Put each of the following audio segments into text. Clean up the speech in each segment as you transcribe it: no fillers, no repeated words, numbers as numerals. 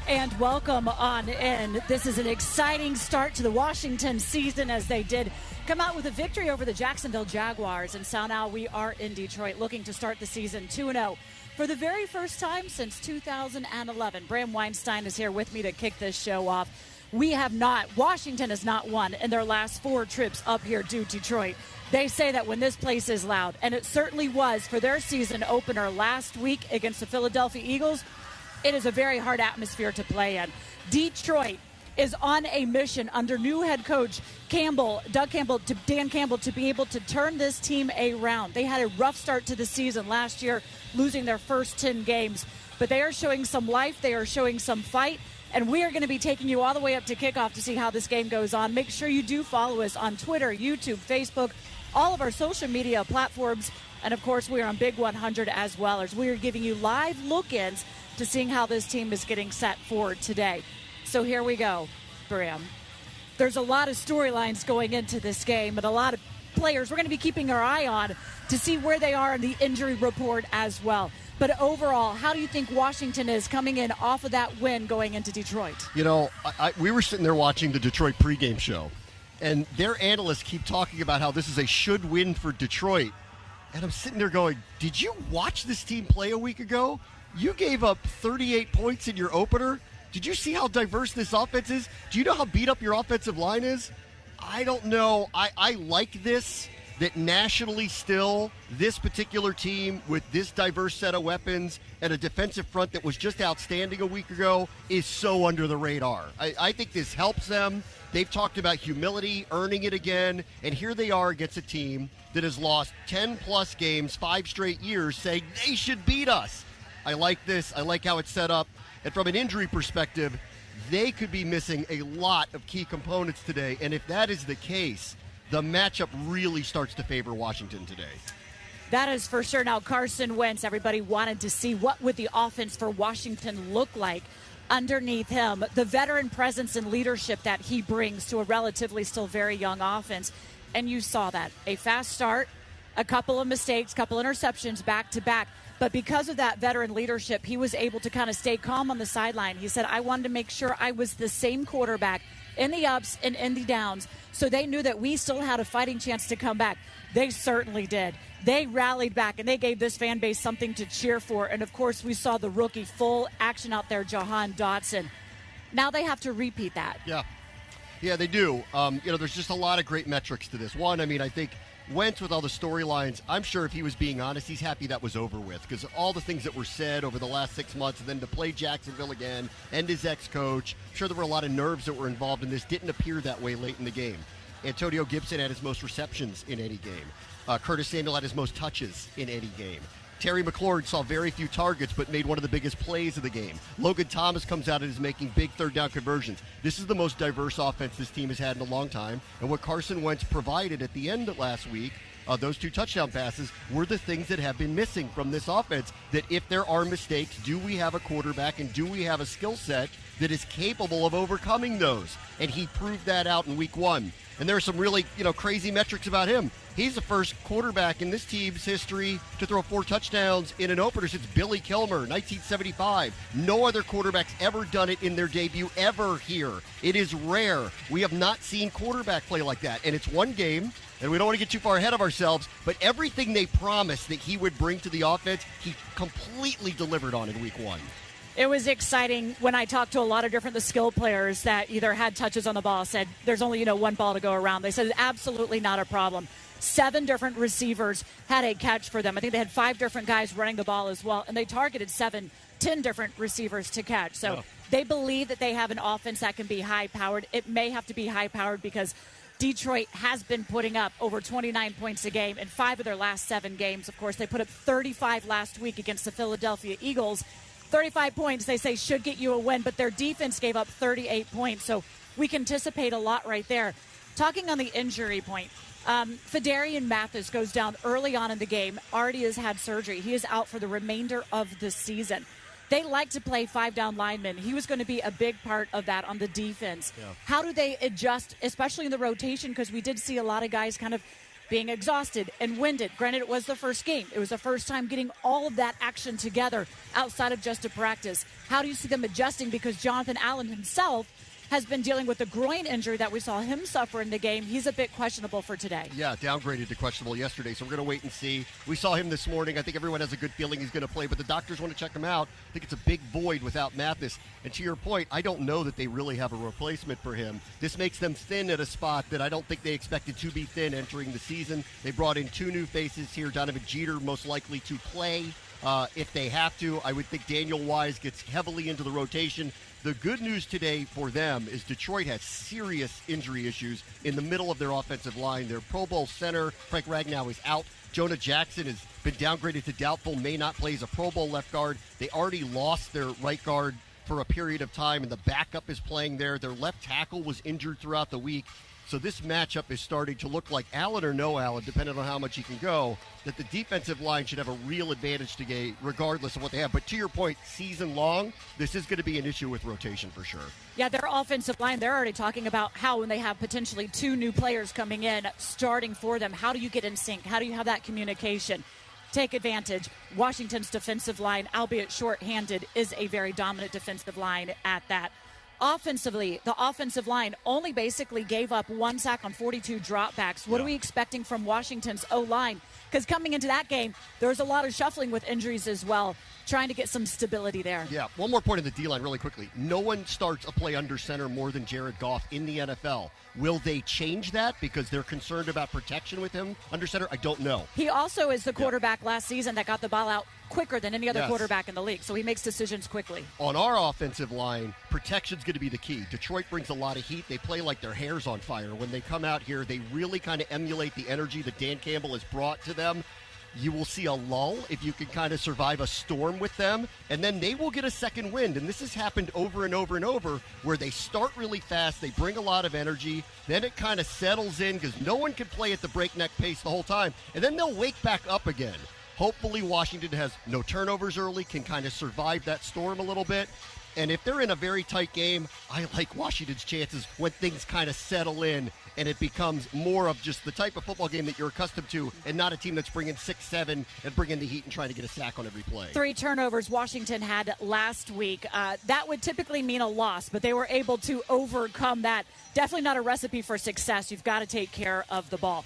And welcome on in. This is an exciting start to the Washington season as they did come out with a victory over the Jacksonville Jaguars. And so now we are in Detroit looking to start the season 2-0 for the very first time since 2011. Bram Weinstein is here with me to kick this show off. Washington has not won in their last 4 trips up here to Detroit. They say that when this place is loud, and it certainly was for their season opener last week against the Philadelphia Eagles, it is a very hard atmosphere to play in. Detroit is on a mission under new head coach Dan Campbell, to be able to turn this team around. They had a rough start to the season last year, losing their first 10 games. But they are showing some life. They are showing some fight. And we are going to be taking you all the way up to kickoff to see how this game goes on. Make sure you do follow us on Twitter, YouTube, Facebook, all of our social media platforms. And, of course, we are on Big 100 as well, as we are giving you live look-ins to seeing how this team is getting set for today. So here we go, Bram. There's a lot of storylines going into this game and a lot of players we're going to be keeping our eye on to see where they are in the injury report as well. But overall, how do you think Washington is coming in off of that win going into Detroit? You know, we were sitting there watching the Detroit pregame show, and their analysts keep talking about how this is a should win for Detroit. And I'm sitting there going, did you watch this team play a week ago? You gave up 38 points in your opener. Did you see how diverse this offense is? Do you know how beat up your offensive line is? I don't know. I like this, that nationally still, this particular team with this diverse set of weapons and a defensive front that was just outstanding a week ago is so under the radar. I think this helps them. They've talked about humility, earning it again, and here they are against a team that has lost 10-plus games, 5 straight years, saying they should beat us. I like this. I like how it's set up. And from an injury perspective, they could be missing a lot of key components today. And if that is the case, the matchup really starts to favor Washington today. That is for sure. Now, Carson Wentz, everybody wanted to see what would the offense for Washington look like underneath him. The veteran presence and leadership that he brings to a relatively still very young offense. And you saw that. A fast start, a couple of mistakes, couple interceptions back to back. But because of that veteran leadership, he was able to kind of stay calm on the sideline. He said, I wanted to make sure I was the same quarterback in the ups and in the downs, so they knew that we still had a fighting chance to come back. They certainly did. They rallied back, and they gave this fan base something to cheer for. And, of course, we saw the rookie full action out there, Jahan Dotson. Now they have to repeat that. Yeah, they do. There's just a lot of great metrics to this. One, I think Wentz, with all the storylines, I'm sure if he was being honest, he's happy that was over with, because all the things that were said over the last 6 months, and then to play Jacksonville again and his ex-coach, I'm sure there were a lot of nerves that were involved in this. Didn't appear that way late in the game. Antonio Gibson had his most receptions in any game. Curtis Samuel had his most touches in any game. Terry McLaurin saw very few targets but made one of the biggest plays of the game. Logan Thomas comes out and is making big third-down conversions. This is the most diverse offense this team has had in a long time. And what Carson Wentz provided at the end of last week, those 2 touchdown passes, were the things that have been missing from this offense. That if there are mistakes, do we have a quarterback and do we have a skill set that is capable of overcoming those? And he proved that out in week 1. And there are some really, crazy metrics about him. He's the first quarterback in this team's history to throw 4 touchdowns in an opener since Billy Kilmer, 1975. No other quarterback's ever done it in their debut ever here. It is rare. We have not seen quarterback play like that. And it's one game, and we don't want to get too far ahead of ourselves, but everything they promised that he would bring to the offense, he completely delivered on in week 1. It was exciting when I talked to a lot of the skill players that either had touches on the ball, said there's only, 1 ball to go around. They said absolutely not a problem. 7 different receivers had a catch for them. I think they had 5 different guys running the ball as well, and they targeted 10 different receivers to catch. So They believe that they have an offense that can be high-powered. It may have to be high-powered because Detroit has been putting up over 29 points a game in 5 of their last 7 games. Of course, they put up 35 last week against the Philadelphia Eagles. 35 points, they say, should get you a win, but their defense gave up 38 points, so we can anticipate a lot right there. Talking on the injury point, Fedarian Mathis goes down early on in the game, already has had surgery. He is out for the remainder of the season. They like to play 5-down linemen. He was going to be a big part of that on the defense. Yeah. How do they adjust, especially in the rotation? Because we did see a lot of guys kind of being exhausted and winded. Granted, it was the first game. It was the first time getting all of that action together outside of just a practice. How do you see them adjusting? Because Jonathan Allen himself has been dealing with the groin injury that we saw him suffer in the game. He's a bit questionable for today. Yeah, downgraded to questionable yesterday, so we're going to wait and see. We saw him this morning. I think everyone has a good feeling he's going to play, but the doctors want to check him out. I think it's a big void without Mathis. And to your point, I don't know that they really have a replacement for him. This makes them thin at a spot that I don't think they expected to be thin entering the season. They brought in 2 new faces here. Donovan Jeter most likely to play if they have to. I would think Daniel Wise gets heavily into the rotation. The good news today for them is Detroit has serious injury issues in the middle of their offensive line. Their Pro Bowl center, Frank Ragnow, is out. Jonah Jackson has been downgraded to doubtful, may not play as a Pro Bowl left guard. They already lost their right guard for a period of time, and the backup is playing there. Their left tackle was injured throughout the week. So this matchup is starting to look like, Allen or no Allen, depending on how much he can go, that the defensive line should have a real advantage today, regardless of what they have. But to your point, season long, this is going to be an issue with rotation for sure. Yeah, their offensive line, they're already talking about how when they have potentially 2 new players coming in, starting for them, how do you get in sync? How do you have that communication? Take advantage. Washington's defensive line, albeit shorthanded, is a very dominant defensive line at that. Offensively, the offensive line only basically gave up 1 sack on 42 dropbacks. What are we expecting from Washington's O-line? Because coming into that game, there was a lot of shuffling with injuries as well, trying to get some stability there. Yeah, one more point in the D-line really quickly. No one starts a play under center more than Jared Goff in the NFL. Will they change that because they're concerned about protection with him under center? I don't know. He also is the quarterback last season that got the ball out quicker than any other quarterback in the league, so he makes decisions quickly. On our offensive line, protection's going to be the key. Detroit brings a lot of heat. They play like their hair's on fire. When they come out here, they really kind of emulate the energy that Dan Campbell has brought to them. You will see a lull if you can kind of survive a storm with them, and then they will get a second wind. And this has happened over and over and over, where they start really fast, they bring a lot of energy, then it kind of settles in because no one can play at the breakneck pace the whole time, and then they'll wake back up again. Hopefully Washington has no turnovers early, can kind of survive that storm a little bit. And if they're in a very tight game, I like Washington's chances when things kind of settle in and it becomes more of just the type of football game that you're accustomed to and not a team that's bringing 6-7 and bringing the heat and trying to get a sack on every play. 3 turnovers Washington had last week. That would typically mean a loss, but they were able to overcome that. Definitely not a recipe for success. You've got to take care of the ball.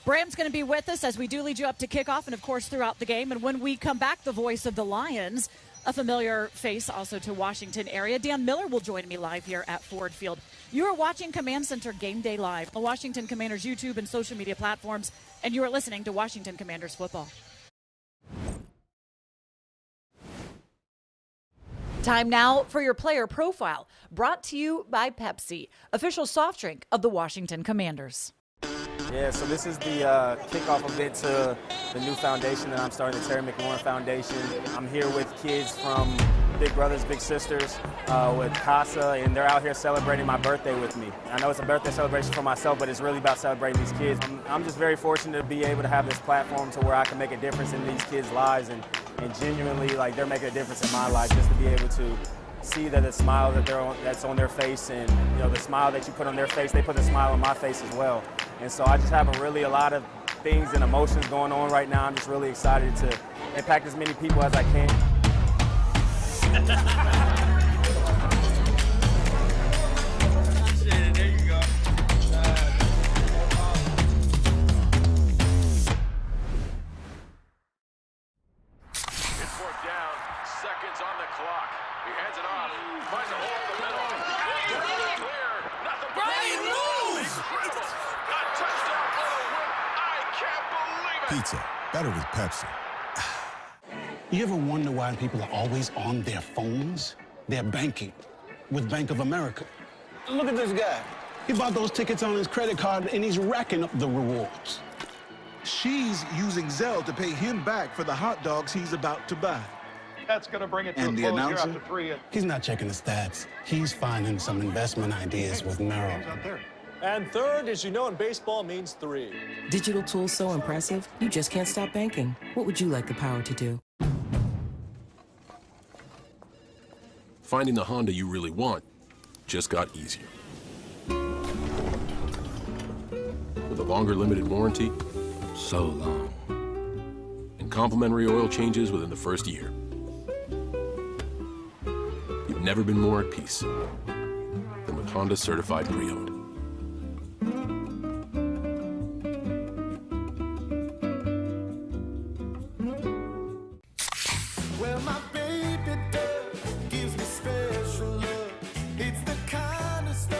Bram's going to be with us as we do lead you up to kickoff and, of course, throughout the game. And when we come back, the voice of the Lions, a familiar face also to Washington area, Dan Miller will join me live here at Ford Field. You are watching Command Center Game Day Live on Washington Commanders YouTube and social media platforms, and you are listening to Washington Commanders football. Time now for your player profile, brought to you by Pepsi, official soft drink of the Washington Commanders. Yeah, so this is the kickoff event to the new foundation that I'm starting, the Terry McLaurin Foundation. I'm here with kids from Big Brothers, Big Sisters, with Casa, and they're out here celebrating my birthday with me. I know it's a birthday celebration for myself, but it's really about celebrating these kids. I'm just very fortunate to be able to have this platform to where I can make a difference in these kids' lives, and genuinely, like, they're making a difference in my life, just to be able to see that the smile that's on their face, and you know, the smile that you put on their face, they put a smile on my face as well. And so I just have a lot of things and emotions going on right now. I'm just really excited to impact as many people as I can. There you go. It's 4th down, seconds on the clock. He hands it off, finds a hole in the middle. Clear, nothing but Brian moves! A touchdown for the win. I can't believe it. Pizza, better with Pepsi. You ever wonder why people are always on their phones? They're banking with Bank of America. Look at this guy. He bought those tickets on his credit card, and he's racking up the rewards. She's using Zelle to pay him back for the hot dogs he's about to buy. That's going to bring it to And a the close here announcer? after 3. He's not checking the stats. He's finding some investment ideas with Merrill. And third, as you know, in baseball means 3. Digital tools so impressive, you just can't stop banking. What would you like the power to do? finding the Honda you really want just got easier. With a longer limited warranty, so long, and complimentary oil changes within the first year. You've never been more at peace than with Honda Certified Pre-Owned.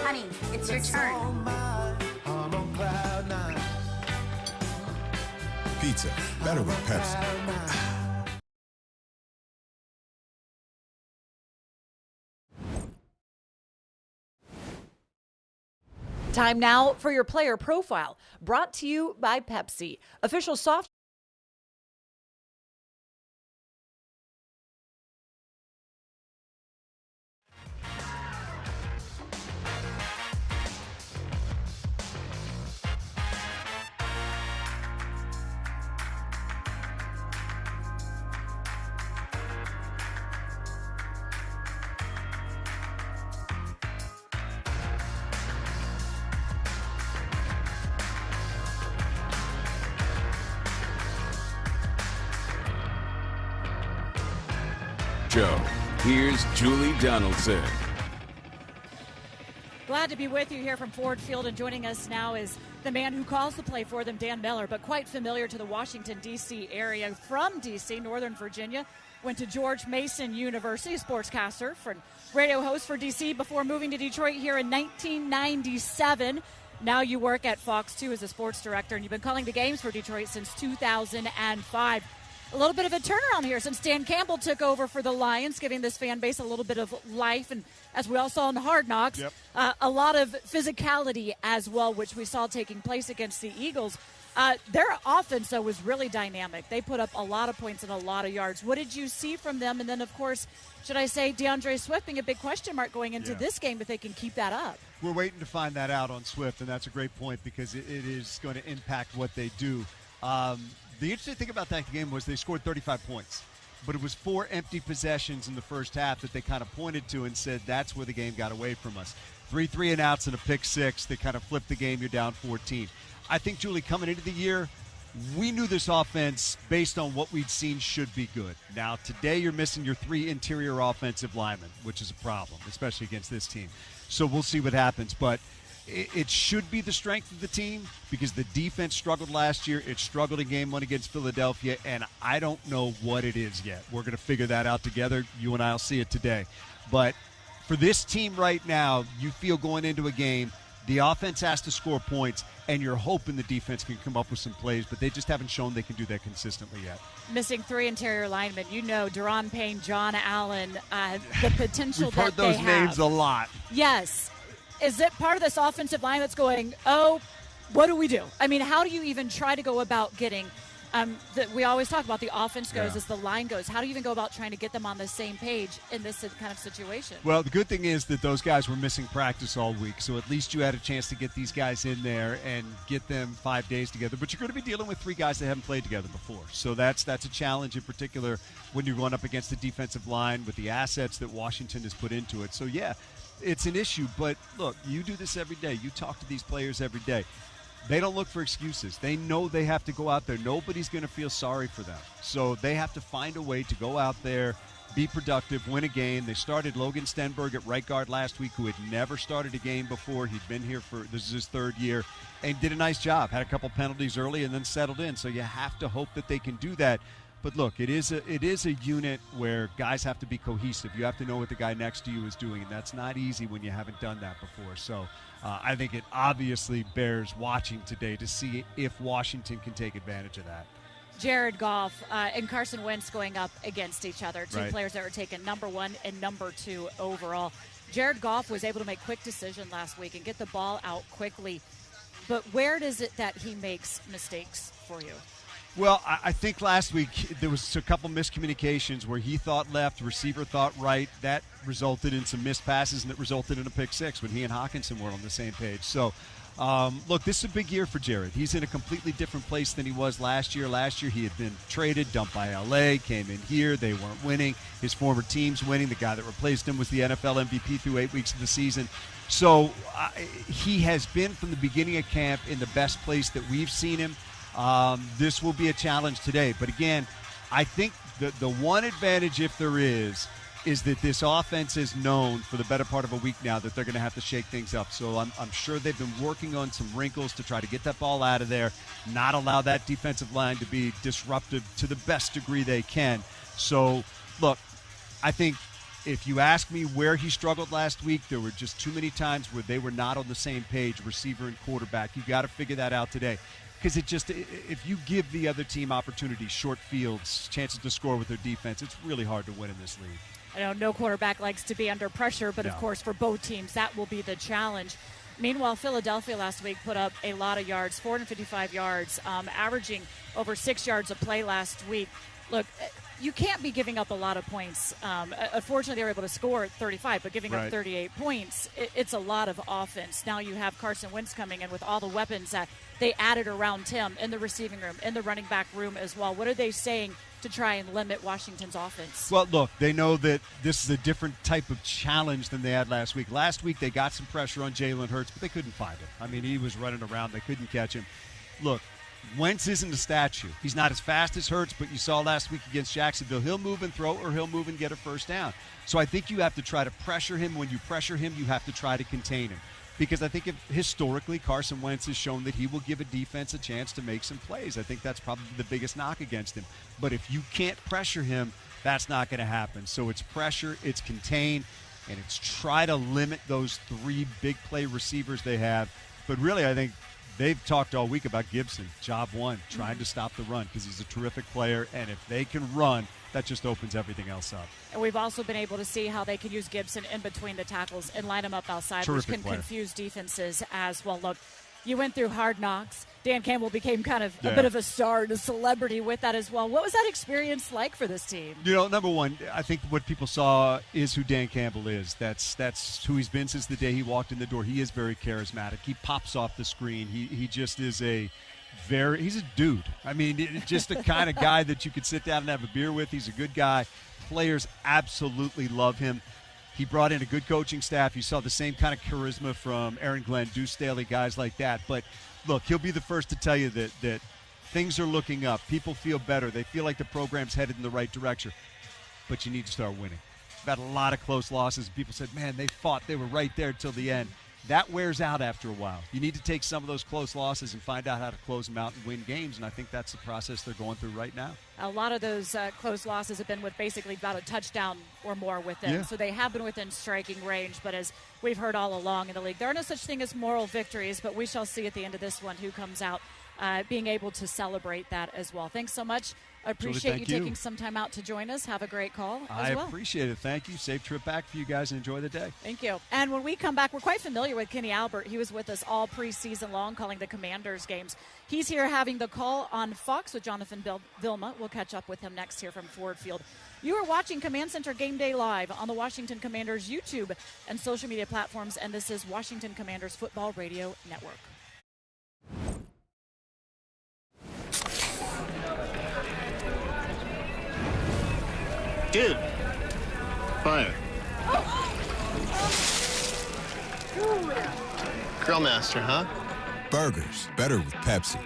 Honey, it's your turn. Pizza, better with Pepsi. Time now for your player profile, brought to you by Pepsi, official soft. Joe, here's Julie Donaldson. Glad to be with you here from Ford Field, and joining us now is the man who calls the play for them, Dan Miller, but quite familiar to the Washington, D.C. area. From D.C., Northern Virginia, went to George Mason University, a sportscaster, radio host for D.C. before moving to Detroit here in 1997. Now you work at Fox 2 as a sports director, and you've been calling the games for Detroit since 2005. A little bit of a turnaround here since Dan Campbell took over for the Lions, giving this fan base a little bit of life. And as we all saw in the Hard Knocks, a lot of physicality as well, which we saw taking place against the Eagles. Their offense, though, was really dynamic. They put up a lot of points and a lot of yards. What did you see from them? And then, of course, should I say DeAndre Swift being a big question mark going into this game, if they can keep that up? We're waiting to find that out on Swift, and that's a great point because it is going to impact what they do. The interesting thing about that game was they scored 35 points, but it was 4 empty possessions in the first half that they kind of pointed to and said that's where the game got away from us. 3 3-and-outs and a pick six that kind of flipped the game. You're down 14. I think, Julie, coming into the year, we knew this offense, based on what we'd seen, should be good. Now, today you're missing your 3 interior offensive linemen, which is a problem, especially against this team. So we'll see what happens. But it should be the strength of the team because the defense struggled last year. It struggled in game 1 against Philadelphia, and I don't know what it is yet. We're going to figure that out together. You and I will see it today. But for this team right now, you feel going into a game, the offense has to score points, and you're hoping the defense can come up with some plays, but they just haven't shown they can do that consistently yet. Missing 3 interior linemen. You know, Deron Payne, John Allen, the potential that they have. We've heard those names a lot. Yes. Is it part of this offensive line that's going, oh, what do we do? I mean, how do you even try to go about getting we always talk about the offense goes as the line goes. How do you even go about trying to get them on the same page in this kind of situation? Well, the good thing is that those guys were missing practice all week, so at least you had a chance to get these guys in there and get them 5 days together. But you're going to be dealing with 3 guys that haven't played together before, so that's a challenge in particular when you're going up against the defensive line with the assets that Washington has put into it. So, yeah, it's an issue, but look, you do this every day. You talk to these players every day. They don't look for excuses. They know they have to go out there. Nobody's going to feel sorry for them. So they have to find a way to go out there, be productive, win a game. They started Logan Stenberg at right guard last week, who had never started a game before. He'd been here this is his 3rd year, and did a nice job. Had a couple penalties early and then settled in. So you have to hope that they can do that. But look, it is a unit where guys have to be cohesive. You have to know what the guy next to you is doing, and that's not easy when you haven't done that before. So I think it obviously bears watching today to see if Washington can take advantage of that. Jared Goff and Carson Wentz going up against each other, two players that were taken number 1 and number 2 overall. Jared Goff was able to make quick decisions last week and get the ball out quickly. But where is it that he makes mistakes for you? Well, I think last week there was a couple miscommunications where he thought left, receiver thought right. That resulted in some missed passes, and it resulted in a pick six when he and Hawkinson were on the same page. So Look, this is a big year for Jared. He's in a completely different place than he was last year. Last year he had been traded, dumped by L.A., came in here. They weren't winning. His former team's winning. The guy that replaced him was the NFL MVP through 8 weeks of the season. So he has been from the beginning of camp in the best place that we've seen him. This will be a challenge today. But again, I think the one advantage, if there is that this offense is known for the better part of a week now that they're going to have to shake things up. So I'm sure they've been working on some wrinkles to try to get that ball out of there, not allow that defensive line to be disruptive to the best degree they can. So, look, I think if you ask me where he struggled last week, there were just too many times where they were not on the same page, receiver and quarterback. You got to figure that out today. Because if you give the other team opportunities, short fields, chances to score with their defense, it's really hard to win in this league. I know no quarterback likes to be under pressure, but of course for both teams that will be the challenge. Meanwhile, Philadelphia last week put up a lot of yards, 455 yards, averaging over 6 yards a play last week. Look, you can't be giving up a lot of points. Unfortunately, they were able to score 35, but giving up 38 points, it's a lot of offense. Now you have Carson Wentz coming in with all the weapons that they added around him in the receiving room, in the running back room as well. What are they saying to try and limit Washington's offense? Well, look, they know that this is a different type of challenge than they had last week. Last week they got some pressure on Jalen Hurts, but they couldn't find him. I mean, he was running around. They couldn't catch him. Look, Wentz isn't a statue. He's not as fast as Hurts, but you saw last week against Jacksonville, he'll move and throw or he'll move and get a first down. So I think you have to try to pressure him. When you pressure him, you have to try to contain him. Because I think historically Carson Wentz has shown that he will give a defense a chance to make some plays. I think that's probably the biggest knock against him. But if you can't pressure him, that's not going to happen. So it's pressure, it's contain, and it's try to limit those three big play receivers they have. But really, I think they've talked all week about Gibson, job one, trying to stop the run because he's a terrific player. And if they can run, that just opens everything else up. And we've also been able to see how they can use Gibson in between the tackles and line him up outside, terrific which can player. confuse defenses as well. Look, you went through Hard Knocks. Dan Campbell became kind of a bit of a star and a celebrity with that as well. What was that experience like for this team? You know, number one, I think what people saw is who Dan Campbell is. That's who he's been since the day he walked in the door. He is very charismatic. He pops off the screen. He just is he's a dude. I mean, just the kind of guy that you could sit down and have a beer with. He's a good guy. Players absolutely love him. He brought in a good coaching staff. You saw the same kind of charisma from Aaron Glenn, Deuce Staley, guys like that. But look, he'll be the first to tell you that things are looking up. People feel better. They feel like the program's headed in the right direction. But you need to start winning. We've had a lot of close losses. People said, man, they fought. They were right there till the end. That wears out after a while. You need to take some of those close losses and find out how to close them out and win games, and I think that's the process they're going through right now. A lot of those close losses have been with basically about a touchdown or more with them. Yeah. So they have been within striking range, but as we've heard all along in the league, there are no such thing as moral victories, but we shall see at the end of this one who comes out being able to celebrate that as well. Thanks so much. I appreciate you taking some time out to join us. Have a great call as well. I appreciate it. Thank you. Safe trip back for you guys and enjoy the day. Thank you. And when we come back, we're quite familiar with Kenny Albert. He was with us all preseason long calling the Commanders games. He's here having the call on Fox with Jonathan Vilma. We'll catch up with him next here from Ford Field. You are watching Command Center Game Day live on the Washington Commanders YouTube and social media platforms, and this is Washington Commanders Football Radio Network. Kid. Fire. Grill master, huh? Burgers, better with Pepsi.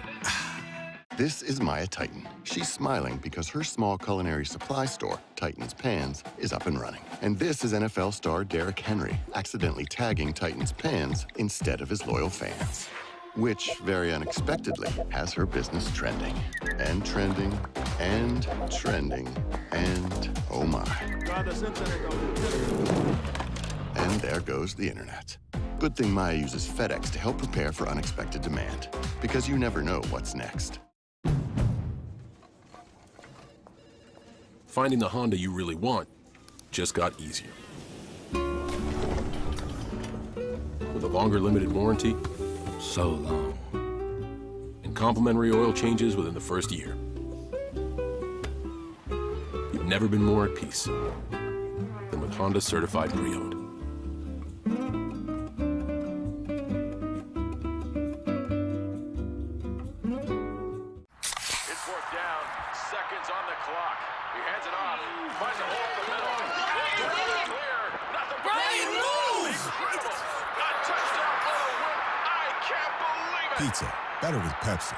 This is Maya Titan. She's smiling because her small culinary supply store, Titan's Pans, is up and running. And this is NFL star Derrick Henry, accidentally tagging Titan's Pans instead of his loyal fans. Which, very unexpectedly, has her business trending. And trending, and trending, and oh my. And there goes the internet. Good thing Maya uses FedEx to help prepare for unexpected demand. Because you never know what's next. Finding the Honda you really want just got easier. With a longer limited warranty, so long. And complimentary oil changes within the first year. You've never been more at peace than with Honda Certified Pre-Owned. Pizza, better with Pepsi.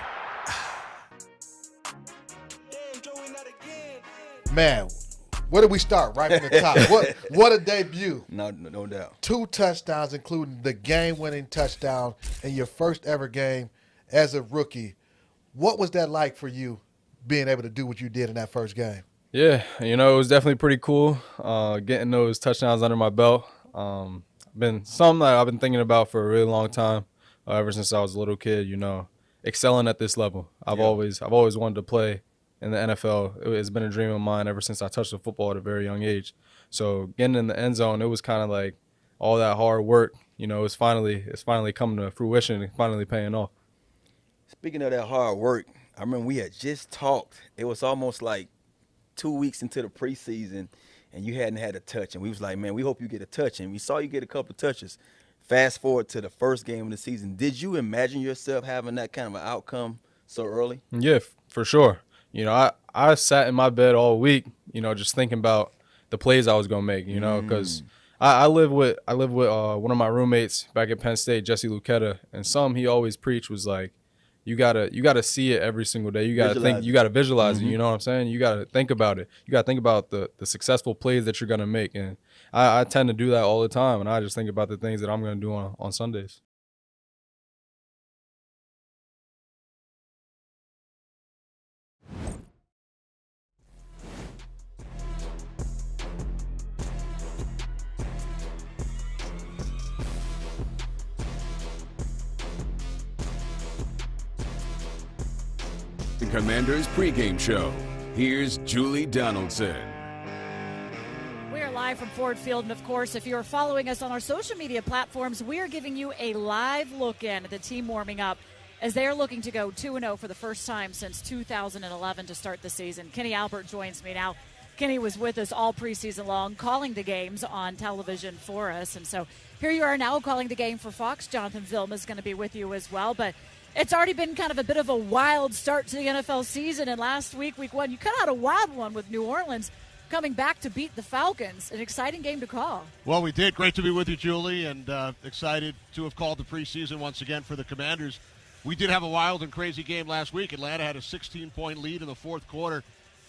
Man, where do we start? Right from the top. What a debut. No doubt. 2 touchdowns, including the game-winning touchdown in your first ever game as a rookie. What was that like for you, being able to do what you did in that first game? Yeah, it was definitely pretty cool getting those touchdowns under my belt. Been something that I've been thinking about for a really long time, ever since I was a little kid, excelling at this level. I've always wanted to play in the NFL. It's been a dream of mine ever since I touched the football at a very young age. So getting in the end zone, it was kind of like all that hard work, it's finally coming to fruition and finally paying off. Speaking of that hard work, I remember we had just talked. It was almost like 2 weeks into the preseason, and you hadn't had a touch. And we was like, man, we hope you get a touch. And we saw you get a couple of touches. Fast forward to the first game of the season. Did you imagine yourself having that kind of an outcome so early? Yeah, for sure. I sat in my bed all week, just thinking about the plays I was going to make, because I live with one of my roommates back at Penn State, Jesse Lucchetta, and he always preached was like, you gotta see it every single day. You gotta think. You gotta visualize it. You know what I'm saying? You gotta think about it. You gotta think about the successful plays that you're gonna make. And I tend to do that all the time. And I just think about the things that I'm gonna do on Sundays. The Commanders pregame show. Here's Julie Donaldson. We are live from Ford Field, and of course, if you're following us on our social media platforms, we are giving you a live look in at the team warming up as they are looking to go 2-0 for the first time since 2011 to start the season. Kenny Albert joins me now. Kenny was with us all preseason long, calling the games on television for us, and so here you are now calling the game for Fox. Jonathan Vilma is going to be with you as well, but it's already been kind of a bit of a wild start to the NFL season, and last week, week 1, you cut out a wild one with New Orleans coming back to beat the Falcons. An exciting game to call. Well, we did. Great to be with you, Julie, and excited to have called the preseason once again for the Commanders. We did have a wild and crazy game last week. Atlanta had a 16-point lead in the fourth quarter.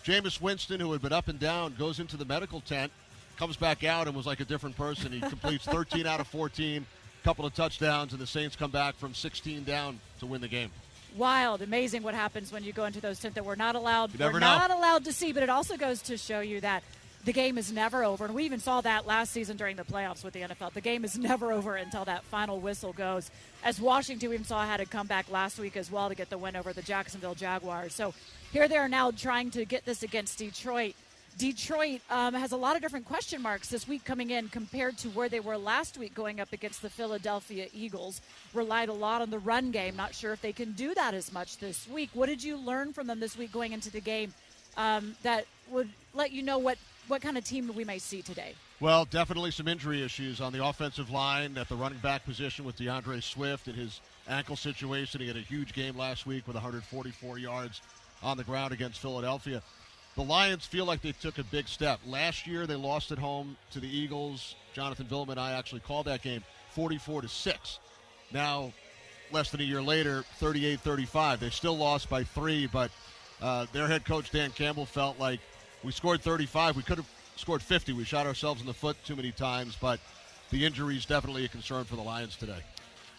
Jameis Winston, who had been up and down, goes into the medical tent, comes back out and was like a different person. He completes 13 out of 14. Couple of touchdowns, and the Saints come back from 16 down to win the game. Wild, amazing what happens when you go into those tents that we're not allowed to see, but it also goes to show you that the game is never over, and we even saw that last season during the playoffs with the NFL. The game is never over until that final whistle goes. As Washington, we even saw had a comeback last week as well to get the win over the Jacksonville Jaguars. So here they are now trying to get this against Detroit. Detroit has a lot of different question marks this week coming in compared to where they were last week going up against the Philadelphia Eagles. Relied a lot on the run game. Not sure if they can do that as much this week. What did you learn from them this week going into the game that would let you know what kind of team we may see today? Well, definitely some injury issues on the offensive line at the running back position with DeAndre Swift and his ankle situation. He had a huge game last week with 144 yards on the ground against Philadelphia. The Lions feel like they took a big step. Last year, they lost at home to the Eagles. Jonathan Vilma and I actually called that game 44-6. Now, less than a year later, 38-35. They still lost by 3, but their head coach, Dan Campbell, felt like we scored 35. We could have scored 50. We shot ourselves in the foot too many times, but the injury is definitely a concern for the Lions today.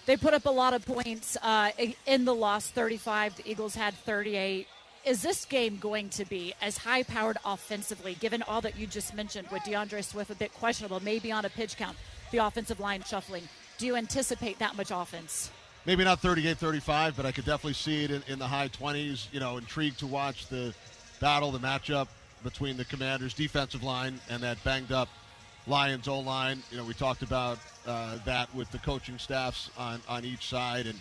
They put up a lot of points in the loss, 35. The Eagles had 38. Is this game going to be as high-powered offensively, given all that you just mentioned with DeAndre Swift a bit questionable, maybe on a pitch count, the offensive line shuffling? Do you anticipate that much offense? Maybe not 38-35, but I could definitely see it in the high 20s. Intrigued to watch the battle, the matchup between the Commanders' defensive line and that banged-up Lions O-line. We talked about that with the coaching staffs on each side, and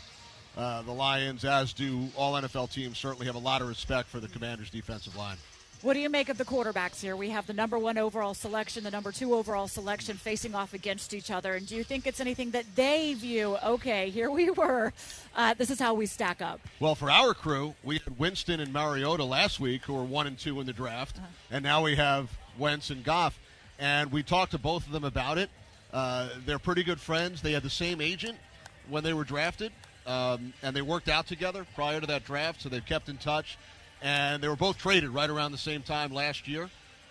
the Lions, as do all NFL teams, certainly have a lot of respect for the Commanders' defensive line. What do you make of the quarterbacks here? We have the number 1 overall selection, the number 2 overall selection facing off against each other. And do you think it's anything that they view, okay, here we were, this is how we stack up? Well, for our crew, we had Winston and Mariota last week, who were 1 and 2 in the draft. And now we have Wentz and Goff. And we talked to both of them about it. They're pretty good friends. They had the same agent when they were drafted. and they worked out together prior to that draft, so they've kept in touch. And they were both traded right around the same time last year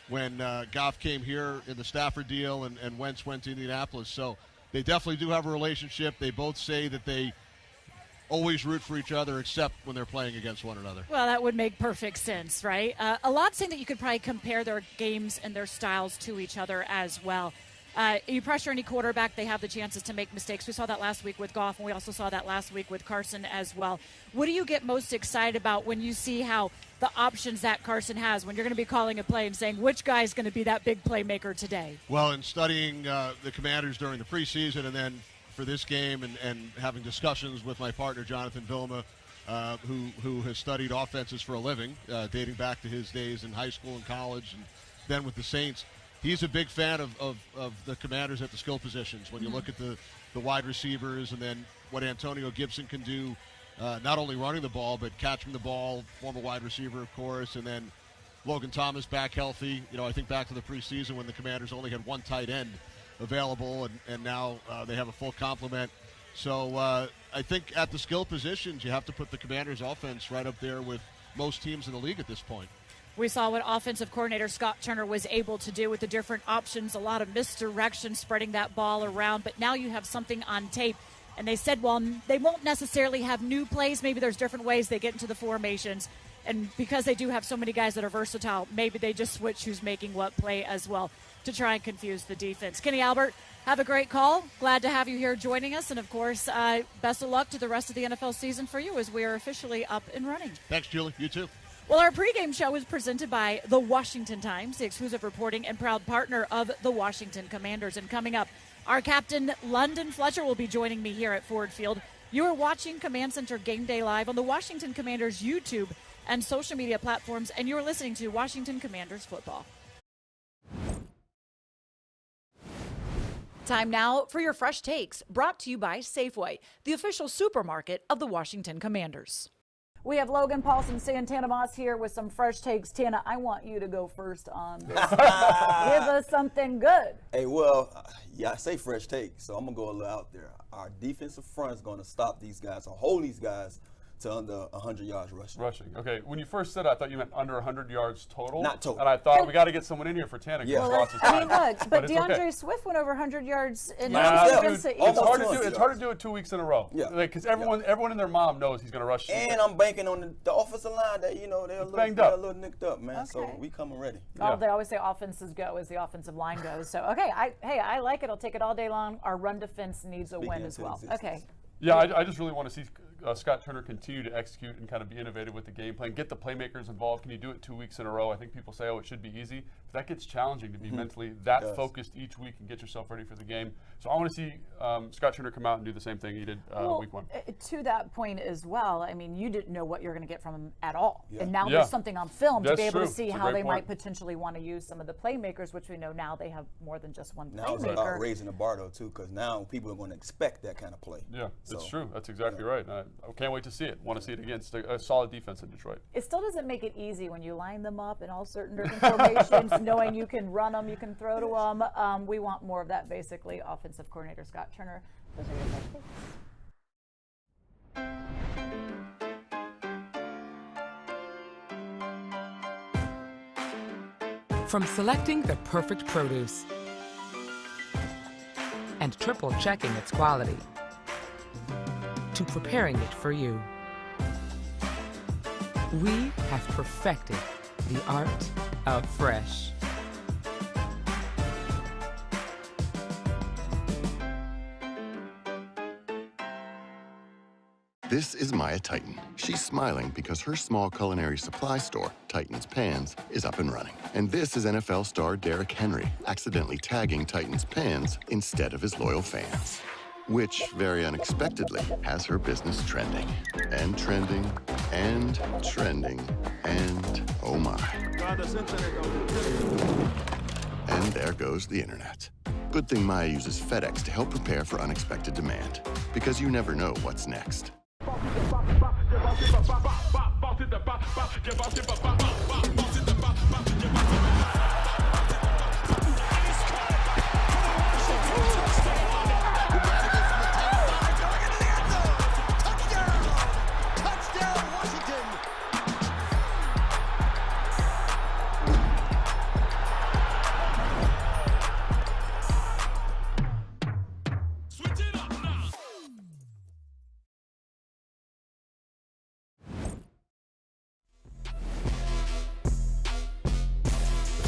when Goff came here in the Stafford deal and Wentz went to Indianapolis. So they definitely do have a relationship. They both say that they always root for each other except when they're playing against one another. Well, that would make perfect sense, right? A lot saying that you could probably compare their games and their styles to each other as well. You pressure any quarterback, they have the chances to make mistakes. We saw that last week with Goff, and we also saw that last week with Carson as well. What do you get most excited about when you see how the options that Carson has, when you're going to be calling a play and saying, which guy is going to be that big playmaker today? Well, in studying the Commanders during the preseason and then for this game and having discussions with my partner, Jonathan Vilma, who has studied offenses for a living, dating back to his days in high school and college and then with the Saints, he's a big fan of the Commanders at the skill positions. When you look at the wide receivers and then what Antonio Gibson can do, not only running the ball, but catching the ball, former wide receiver, of course, and then Logan Thomas back healthy. I think back to the preseason when the Commanders only had one tight end available, and now they have a full complement. So I think at the skill positions, you have to put the Commanders' offense right up there with most teams in the league at this point. We saw what offensive coordinator Scott Turner was able to do with the different options, a lot of misdirection, spreading that ball around. But now you have something on tape. And they said, well, they won't necessarily have new plays. Maybe there's different ways they get into the formations. And because they do have so many guys that are versatile, maybe they just switch who's making what play as well to try and confuse the defense. Kenny Albert, have a great call. Glad to have you here joining us. And, of course, best of luck to the rest of the NFL season for you as we are officially up and running. Thanks, Julie. You too. Well, our pregame show is presented by The Washington Times, the exclusive reporting and proud partner of the Washington Commanders. And coming up, our captain, London Fletcher, will be joining me here at Ford Field. You are watching Command Center Game Day Live on the Washington Commanders YouTube and social media platforms, and you are listening to Washington Commanders Football. Time now for your Fresh Takes, brought to you by Safeway, the official supermarket of the Washington Commanders. We have Logan Paulson, Santana Moss here with some Fresh Takes. Tana, I want you to go first on this. Give us something good. Hey, well, I say Fresh Take, so I'm going to go a little out there. Our defensive front is going to stop these guys or hold these guys to under 100 yards rushing. Okay. When you first said it, I thought you meant under 100 yards total. Not total. And I thought we got to get someone in here for Tana. Yeah. Well, I mean, look, but DeAndre Swift went over 100 yards in it's hard to do it 2 weeks in a row. Yeah. Because everyone and their mom knows he's going to rush. And I'm banking on the offensive line that, they're a little nicked up, man. Okay. So we coming ready. Oh, they always say offenses go as the offensive line goes. So, okay, I like it. I'll take it all day long. Our run defense needs a win as well. Okay. Yeah, I just really want to see Scott Turner continue to execute and kind of be innovative with the game plan, get the playmakers involved. Can you do it 2 weeks in a row? I think people say, it should be easy. But that gets challenging to be mentally that focused each week and get yourself ready for the game. So I want to see Scott Turner come out and do the same thing he did week one. To that point as well, I mean, you didn't know what you're going to get from him at all. Yeah. And now there's something on film to be able true. to see how they might potentially want to use some of the playmakers, which we know now they have more than just one now playmaker. It's about raising the bar, though, too, because now people are going to expect that kind of play. Yeah, it's true. That's exactly right. I can't wait to see it. Want to see it against a solid defense in Detroit. It still doesn't make it easy when you line them up in all certain different formations, knowing you can run them, you can throw to them. We want more of that, basically. Offensive coordinator Scott Turner. Those are your best takes. From selecting the perfect produce and triple checking its quality to preparing it for you, we have perfected the art of fresh. This is Maya Titan. She's smiling because her small culinary supply store, Titan's Pans, is up and running. And this is NFL star Derrick Henry, accidentally tagging Titan's Pans instead of his loyal fans. Which, very unexpectedly, has her business trending. And trending, and trending, and oh my. And there goes the internet. Good thing Maya uses FedEx to help prepare for unexpected demand. Because you never know what's next.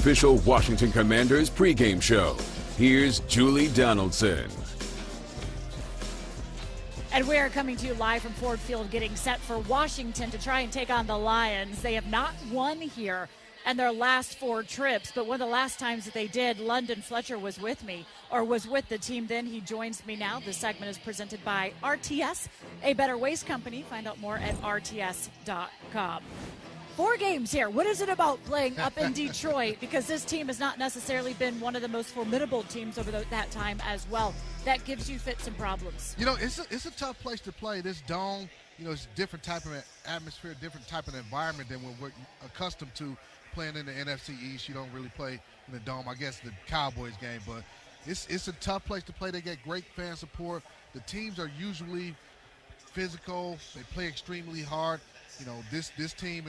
official Washington Commanders pregame show. Here's Julie Donaldson. And we are coming to you live from Ford Field, getting set for Washington to try and take on the Lions. They have not won here in their last 4 trips, but one of the last times that they did, London Fletcher was with the team then. He joins me now. This segment is presented by RTS, a better waste company. Find out more at rts.com. 4 games here. What is it about playing up in Detroit? Because this team has not necessarily been one of the most formidable teams over that time as well. That gives you fits and problems. You know, it's a tough place to play. This dome, you know, it's a different type of atmosphere, different type of environment than we're accustomed to playing in the NFC East. You don't really play in the dome. I guess the Cowboys game, but it's a tough place to play. They get great fan support. The teams are usually physical. They play extremely hard. You know, this team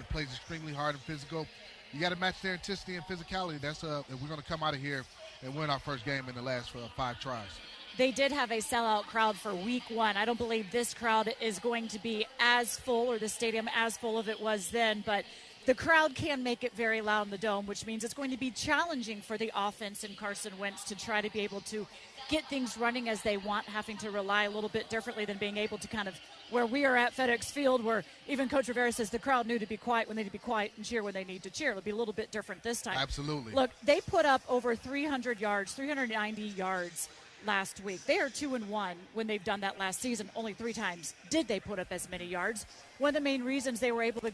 plays extremely hard and physical. You got to match their intensity and physicality. That's and we're going to come out of here and win our first game in the last 5 tries. They did have a sellout crowd for week 1. I don't believe this crowd is going to be as full, or the stadium as full as it was then, but the crowd can make it very loud in the dome, which means it's going to be challenging for the offense and Carson Wentz to try to be able to get things running as they want, having to rely a little bit differently than being able to kind of where we are at FedEx Field, where even Coach Rivera says the crowd knew to be quiet when they need to be quiet and cheer when they need to cheer. It'll be a little bit different this time. Absolutely. Look, they put up over 300 yards, 390 yards last week. They are 2-1 when they've done that last season. Only 3 times did they put up as many yards. One of the main reasons they were able to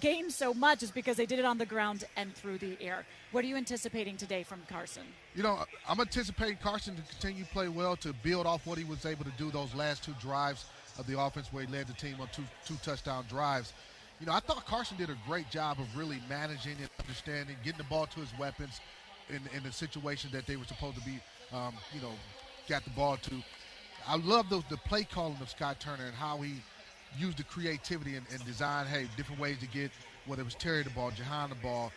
gain so much is because they did it on the ground and through the air. What are you anticipating today from Carson? You know, I'm anticipating Carson to continue to play well, to build off what he was able to do those last 2 drives of the offense where he led the team on two touchdown drives. You know, I thought Carson did a great job of really managing and understanding, getting the ball to his weapons in the situation that they were supposed to be, got the ball to. I love the play calling of Scott Turner and how he used the creativity and design, different ways to get, whether it was Terry the ball, Jahan the ball,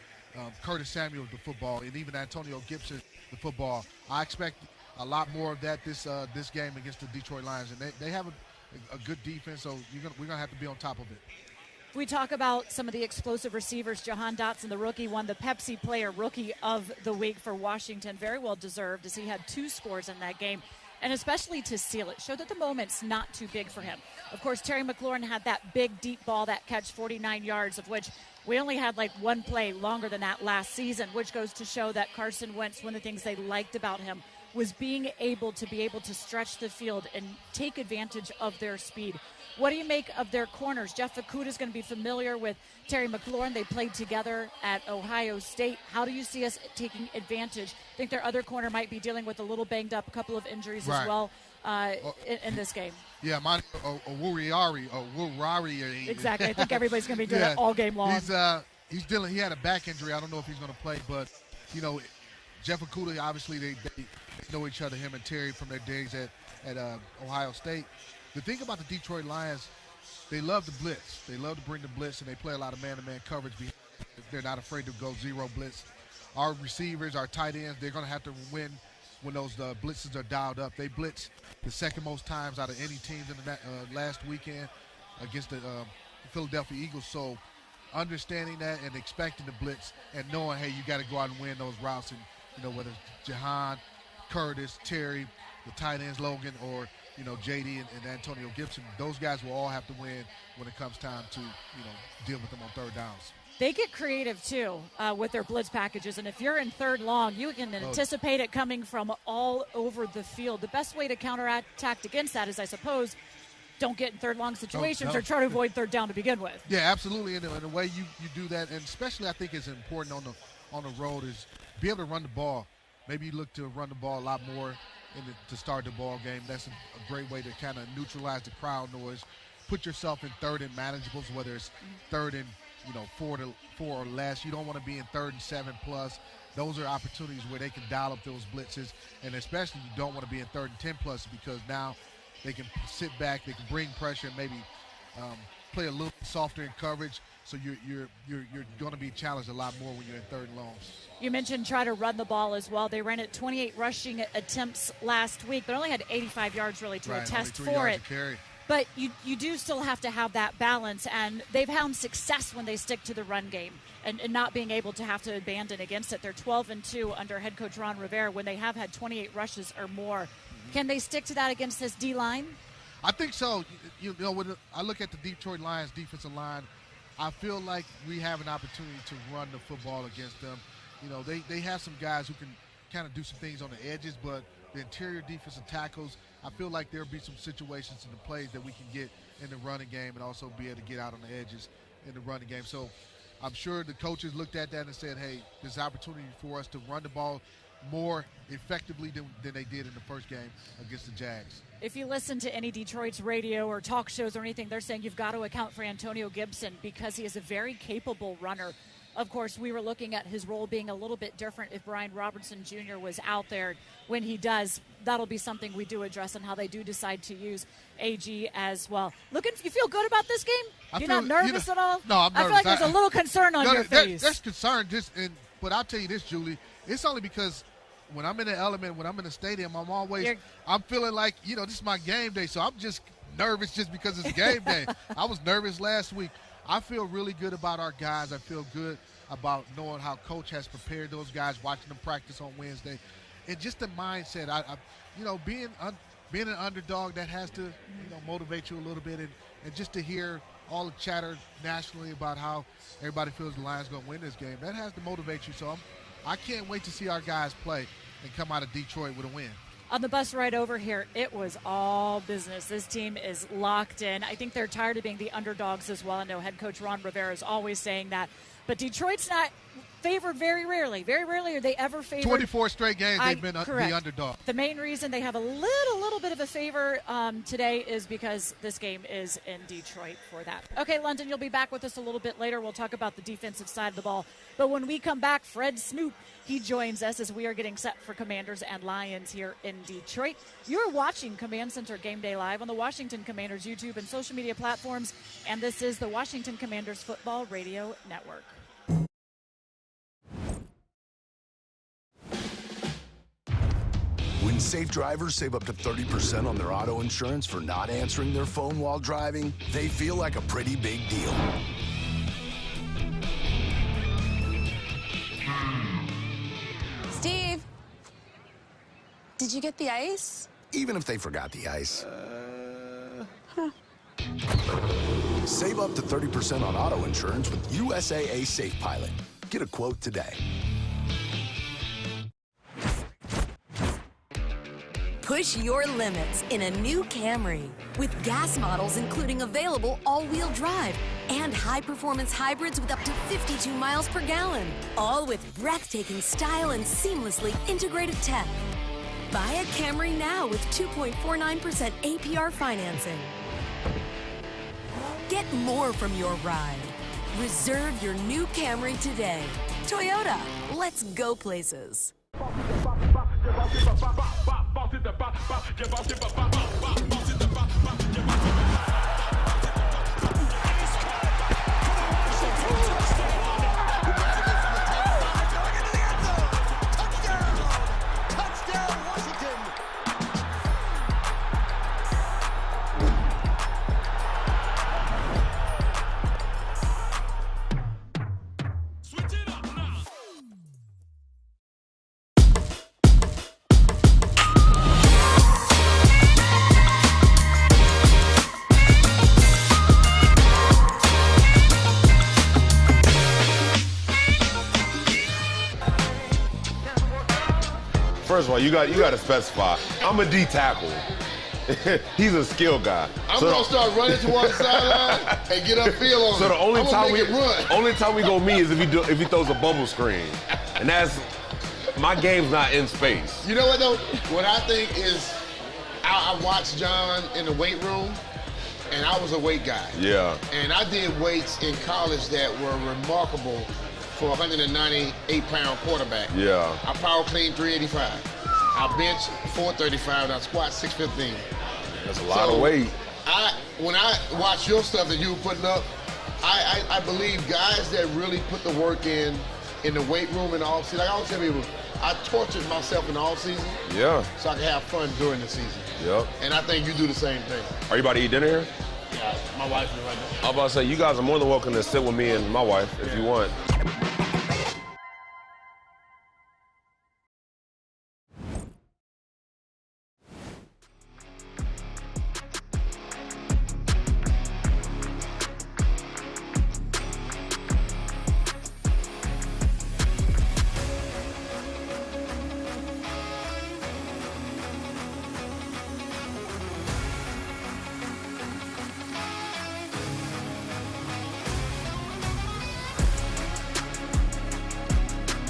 Curtis Samuel the football, and even Antonio Gibson the football. I expect a lot more of that this game against the Detroit Lions, and they have a good defense, so we're going to have to be on top of it. We talk about some of the explosive receivers. Jahan Dotson, the rookie, won the Pepsi Player Rookie of the Week for Washington. Very well deserved, as he had 2 scores in that game, and especially to seal it. Showed that the moment's not too big for him. Of course, Terry McLaurin had that big, deep ball, that catch, 49 yards, of which we only had like 1 play longer than that last season, which goes to show that Carson Wentz, one of the things they liked about him was being able to stretch the field and take advantage of their speed. What do you make of their corners? Jeff Okudah is going to be familiar with Terry McLaurin. They played together at Ohio State. How do you see us taking advantage? I think their other corner might be dealing with a little banged up, a couple of injuries as well in this game. Yeah, Owurari. Exactly. I think everybody's going to be doing that all game long. He's dealing. He had a back injury. I don't know if he's going to play, but Jeff Okudah, obviously they know each other, him and Terry, from their days at Ohio State. The thing about the Detroit Lions, they love the blitz. They love to bring the blitz, and they play a lot of man-to-man coverage. They're not afraid to go zero blitz. Our receivers, our tight ends, they're going to have to win when those blitzes are dialed up. They blitz the second most times out of any teams in the last weekend against the Philadelphia Eagles. So understanding that and expecting the blitz and knowing, you got to go out and win those routes. And, whether it's Jahan, Curtis, Terry, the tight ends, Logan, or JD and Antonio Gibson, those guys will all have to win when it comes time to, deal with them on third downs. They get creative, too, with their blitz packages. And if you're in third long, you can anticipate it coming from all over the field. The best way to counteract against that is, I suppose, don't get in third long situations or try to avoid third down to begin with. Yeah, absolutely. And the way you do that, and especially I think it's important on the road, is be able to run the ball. Maybe you look to run the ball a lot more to start the ball game. That's a great way to kind of neutralize the crowd noise. Put yourself in third and manageables, whether it's third and 4 or less. You don't want to be in 3rd and 7 plus. Those are opportunities where they can dial up those blitzes, and especially you don't want to be in 3rd and 10 plus, because now they can sit back, they can bring pressure, and maybe play a little softer in coverage. So you're going to be challenged a lot more when you're in 3rd and longs. You mentioned try to run the ball as well. They ran at 28 rushing attempts last week, but only had 85 yards really to attest for it. But you do still have to have that balance, and they've found success when they stick to the run game. and not being able to have to abandon against it. They're 12-2 under head coach Ron Rivera when they have had 28 rushes or more. Can they stick to that against this D-line? I think so. You know, when I look at the Detroit Lions defensive line, I feel like we have an opportunity to run the football against them. You know, they have some guys who can kind of do some things on the edges, but the interior defensive tackles, I feel like there'll be some situations in the plays that we can get in the running game and also be able to get out on the edges in the running game. So I'm sure the coaches looked at that and said, hey, there's opportunity for us to run the ball more effectively than they did in the first game against the Jags. If you listen to any Detroit's radio or talk shows or anything, they're saying you've got to account for Antonio Gibson because he is a very capable runner. Of course, we were looking at his role being a little bit different if Brian Robertson Jr. was out there. When he does, that'll be something we do address and how they do decide to use AG as well. You feel good about this game? You're not nervous at all? No, I'm nervous. I feel like there's a little concern on your face. There's concern, but I'll tell you this, Julie. It's only because when I'm in the element, when I'm in the stadium, I'm feeling like, this is my game day, so I'm just nervous just because it's game day. I was nervous last week. I feel really good about our guys. I feel good about knowing how Coach has prepared those guys, watching them practice on Wednesday. And just the mindset, being an underdog, that has to motivate you a little bit. And just to hear all the chatter nationally about how everybody feels the Lions going to win this game, that has to motivate you. So I can't wait to see our guys play and come out of Detroit with a win. On the bus ride over here, it was all business. This team is locked in. I think they're tired of being the underdogs as well. I know head coach Ron Rivera is always saying that. But Detroit's not favored very rarely. Very rarely are they ever favored. 24 straight games they've been the underdog. The main reason they have a little bit of a favor today is because this game is in Detroit for that. Okay, London, you'll be back with us a little bit later. We'll talk about the defensive side of the ball. But when we come back, Fred Snoop, he joins us as we are getting set for Commanders and Lions here in Detroit. You're watching Command Center Game Day Live on the Washington Commanders YouTube and social media platforms. And this is the Washington Commanders Football Radio Network. When safe drivers save up to 30% on their auto insurance for not answering their phone while driving, they feel like a pretty big deal. Steve, did you get the ice? Even if they forgot the ice. Save up to 30% on auto insurance with USAA Safe Pilot. Get a quote today. Push your limits in a new Camry with gas models including available all-wheel drive and high-performance hybrids with up to 52 miles per gallon, all with breathtaking style and seamlessly integrated tech. Buy a Camry now with 2.49% APR financing. Get more from your ride. Reserve your new Camry today. Toyota, let's go places. First of all, you got to specify. I'm a D tackle. He's a skill guy. I'm gonna start running towards the sideline and get upfield on So him. the only time we go meet is if he throws a bubble screen, and that's my game's not in space. You know what though? What I think is, I watched John in the weight room, and I was a weight guy. Yeah. And I did weights in college that were remarkable for a 198-pound quarterback. Yeah. I power clean 385. I bench 435 and I squat 615. That's a lot of weight. When I watch your stuff that you were putting up, I believe guys that really put the work in the weight room in the offseason. Like I always tell people, I tortured myself in the offseason. Yeah. So I can have fun during the season. Yep. And I think you do the same thing. Are you about to eat dinner here? Yeah, my wife is right there. I'm about to say, you guys are more than welcome to sit with me and my wife if you want.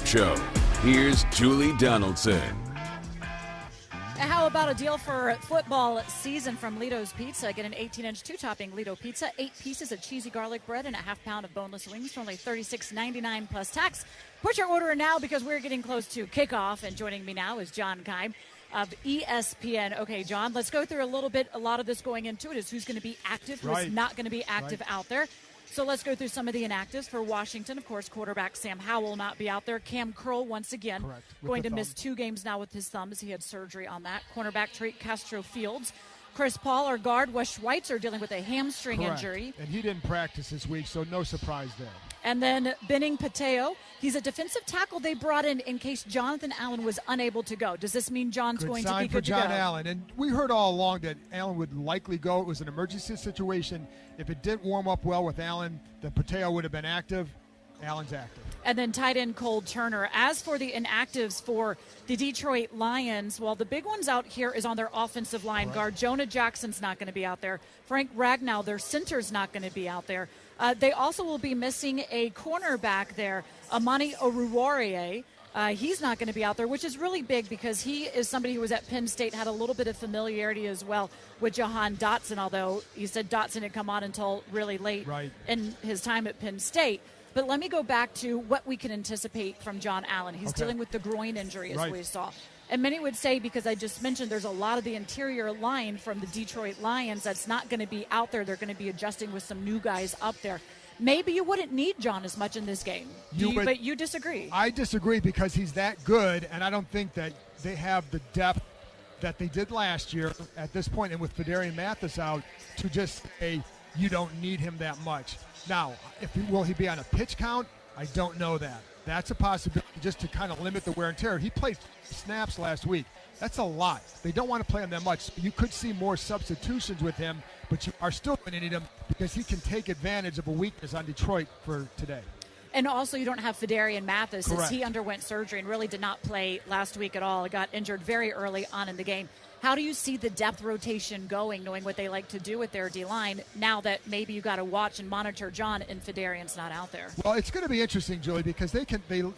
Show. Here's Julie Donaldson. How about a deal for football season from Lito's Pizza? Get an 18-inch two-topping Lito pizza, 8 pieces of cheesy garlic bread, and a half pound of boneless wings for only $36.99 plus tax. Put your order in now because we're getting close to kickoff, and joining me now is John Keim of ESPN. Okay, John, let's go through a lot of this going into it is who's going to be active, who's not going to be active out there. So let's go through some of the inactives for Washington. Of course, quarterback Sam Howell will not be out there. Cam Curl, once again, going to miss 2 games now with his thumb as he had surgery on that. Cornerback Tariq Castro-Fields. Chris Paul, our guard. Wes Schweitzer dealing with a hamstring injury. And he didn't practice this week, so no surprise there. And then Benning Pateo. He's a defensive tackle they brought in case Jonathan Allen was unable to go. Does this mean John's going to be good to go? Good sign for John Allen. And we heard all along that Allen would likely go. It was an emergency situation. If it didn't warm up well with Allen, then Pateo would have been active. Allen's active. And then tight end Cole Turner. As for the inactives for the Detroit Lions, well, the big ones out here is on their offensive line. Guard Jonah Jackson's not going to be out there. Frank Ragnow, their center's not going to be out there. They also will be missing a cornerback there, Amani Oruwariye. He's not going to be out there, which is really big because he is somebody who was at Penn State, had a little bit of familiarity as well with Jahan Dotson, although he said Dotson had come on until really late in his time at Penn State. But let me go back to what we can anticipate from John Allen. He's dealing with the groin injury, as we saw. And many would say, because I just mentioned there's a lot of the interior line from the Detroit Lions that's not going to be out there. They're going to be adjusting with some new guys up there. Maybe you wouldn't need John as much in this game. But you disagree. I disagree because he's that good, and I don't think that they have the depth that they did last year at this point, and with Fedarian Mathis out, to just say you don't need him that much. Now, will he be on a pitch count? I don't know that. That's a possibility just to kind of limit the wear and tear. He played snaps last week. That's a lot. They don't want to play him that much. You could see more substitutions with him, but you are still going to need him because he can take advantage of a weakness on Detroit for today. And also you don't have Fedarian Mathis as he underwent surgery and really did not play last week at all. He got injured very early on in the game. How do you see the depth rotation going, knowing what they like to do with their D-line, now that maybe you got to watch and monitor John and Fedarian's not out there? Well, it's going to be interesting, Julie, because they,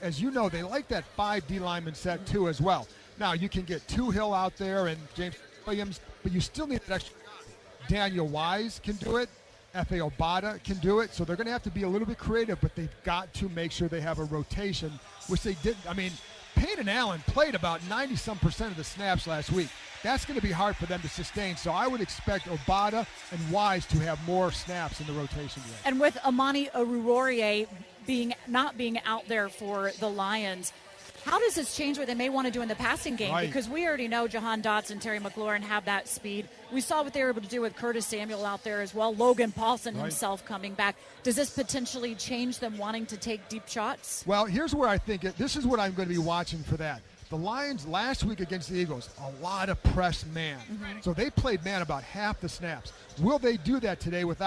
as you know, they like that 5 D-lineman set too as well. Now, you can get Hill out there and James Williams, but you still need that extra guy. Daniel Wise can do it. F.A. Obata can do it. So they're going to have to be a little bit creative, but they've got to make sure they have a rotation, which they didn't. I mean, Payton Allen played about 90-some% of the snaps last week. That's going to be hard for them to sustain. So I would expect Obata and Wise to have more snaps in the rotation game. And with Amani Oruwariye not being out there for the Lions, how does this change what they may want to do in the passing game? Because we already know Jahan Dotson, Terry McLaurin have that speed. We saw what they were able to do with Curtis Samuel out there as well. Logan Paulson himself coming back. Does this potentially change them wanting to take deep shots? Well, here's where I think this is what I'm going to be watching for that. The Lions last week against the Eagles, a lot of press man. So they played man about half the snaps. Will they do that today with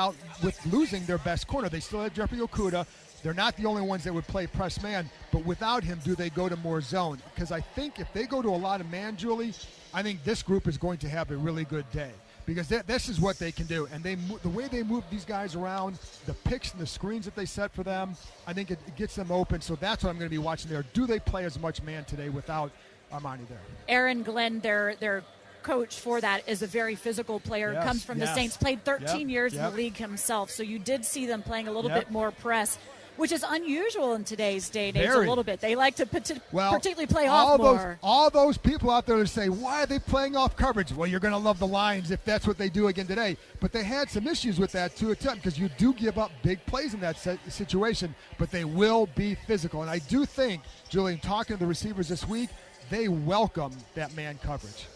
losing their best corner? They still have Jeffrey Okudah. They're not the only ones that would play press man, but without him, do they go to more zone? Because I think if they go to a lot of man, Julie, I think this group is going to have a really good day because this is what they can do. And the way they move these guys around, the picks and the screens that they set for them, I think it gets them open. So that's what I'm going to be watching there. Do they play as much man today without Armani there? Aaron Glenn, their coach for that, is a very physical player, comes from the Saints, played 13 years in the league himself. So you did see them playing a little bit more press, which is unusual in today's day and age a little bit. They like to particularly play off more. All those people out there that say, why are they playing off coverage? Well, you're going to love the Lions if that's what they do again today. But they had some issues with that to attempt because you do give up big plays in that situation, but they will be physical. And I do think, Julian, talking to the receivers this week, they welcome that man coverage.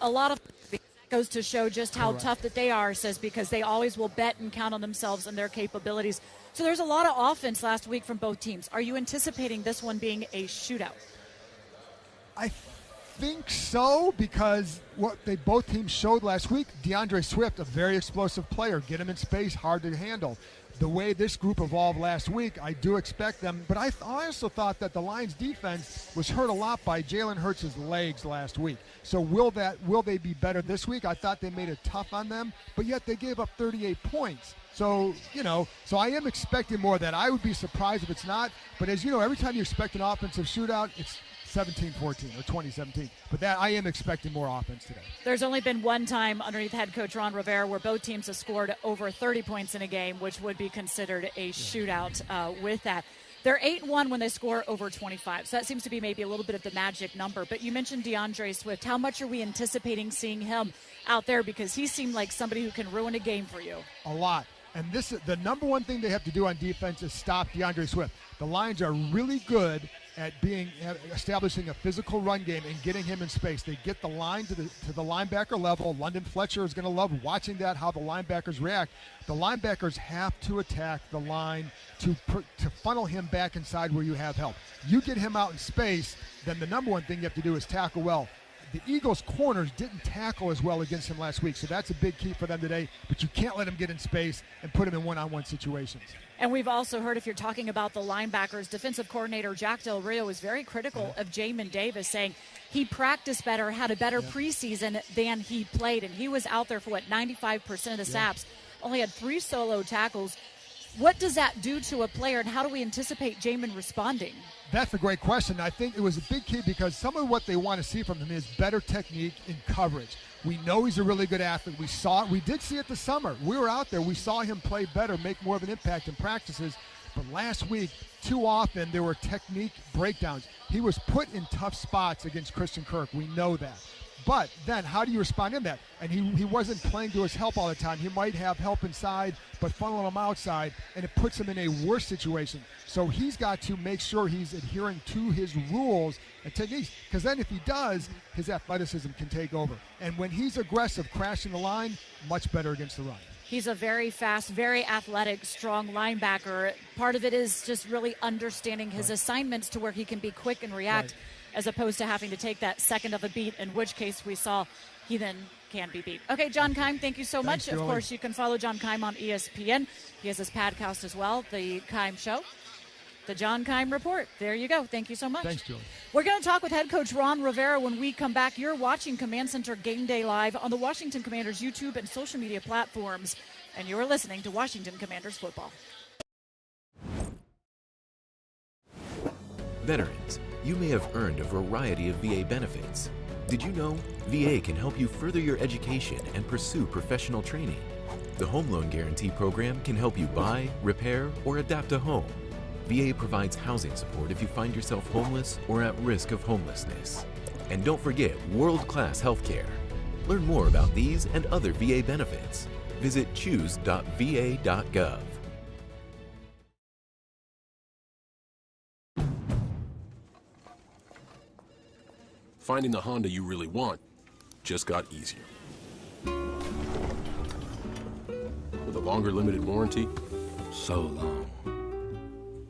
A lot of Goes to show just how tough that they are, says, because they always will bet and count on themselves and their capabilities. So there's a lot of offense last week from both teams. Are you anticipating this one being a shootout? I think so, because what both teams showed last week, DeAndre Swift, a very explosive player, get him in space, hard to handle. The way this group evolved last week, I do expect them. But I also thought that the Lions' defense was hurt a lot by Jalen Hurts' legs last week. So will they be better this week? I thought they made it tough on them, but yet they gave up 38 points. So, so I am expecting more of that. I would be surprised if it's not. But as you know, every time you expect an offensive shootout, it's 17-14 or 20-17. But that I am expecting more offense today. There's only been one time underneath head coach Ron Rivera where both teams have scored over 30 points in a game, which would be considered a shootout with that. They're 8-1 when they score over 25. So that seems to be maybe a little bit of the magic number. But you mentioned DeAndre Swift. How much are we anticipating seeing him out there? Because he seemed like somebody who can ruin a game for you. A lot. And this is the number one thing they have to do on defense is stop DeAndre Swift. The Lions are really good at establishing a physical run game and getting him in space. They get the line to the linebacker level. London Fletcher is going to love watching that, how the linebackers react. The linebackers have to attack the line to funnel him back inside where you have help. You get him out in space, then the number one thing you have to do is tackle well. The Eagles' corners didn't tackle as well against him last week, so that's a big key for them today. But you can't let him get in space and put him in one-on-one situations. And we've also heard, if you're talking about the linebackers, defensive coordinator Jack Del Rio is very critical of Jamin Davis, saying he practiced better, had a better preseason than he played. And he was out there for, 95% of the snaps, only had 3 solo tackles. What does that do to a player, and how do we anticipate Jamin responding? That's a great question. I think it was a big key because some of what they want to see from him is better technique in coverage. We know he's a really good athlete. We saw it. We did see it this summer. We were out there. We saw him play better, make more of an impact in practices. But last week, too often, there were technique breakdowns. He was put in tough spots against Christian Kirk. We know that. But then how do you respond in that? And he wasn't playing to his help all the time. He might have help inside, but funneling him outside, and it puts him in a worse situation. So he's got to make sure he's adhering to his rules and techniques, because then if he does, his athleticism can take over. And when he's aggressive, crashing the line, much better against the run. He's a very fast, very athletic, strong linebacker. Part of it is just really understanding his assignments to where he can be quick and react, as opposed to having to take that second of a beat, in which case we saw he then can be beat. Okay, John Keim, thank you so much. Julie. Of course, you can follow John Keim on ESPN. He has his podcast as well, The Keim Show. The John Keim Report. There you go. Thank you so much. Thanks, Julie. We're going to talk with head coach Ron Rivera when we come back. You're watching Command Center Game Day live on the Washington Commanders YouTube and social media platforms, and you're listening to Washington Commanders football. Veterans, you may have earned a variety of VA benefits. Did you know VA can help you further your education and pursue professional training? The Home Loan Guarantee Program can help you buy, repair, or adapt a home. VA provides housing support if you find yourself homeless or at risk of homelessness. And don't forget world-class health care. Learn more about these and other VA benefits. Visit choose.va.gov. Finding the Honda you really want just got easier. With a longer limited warranty, so long.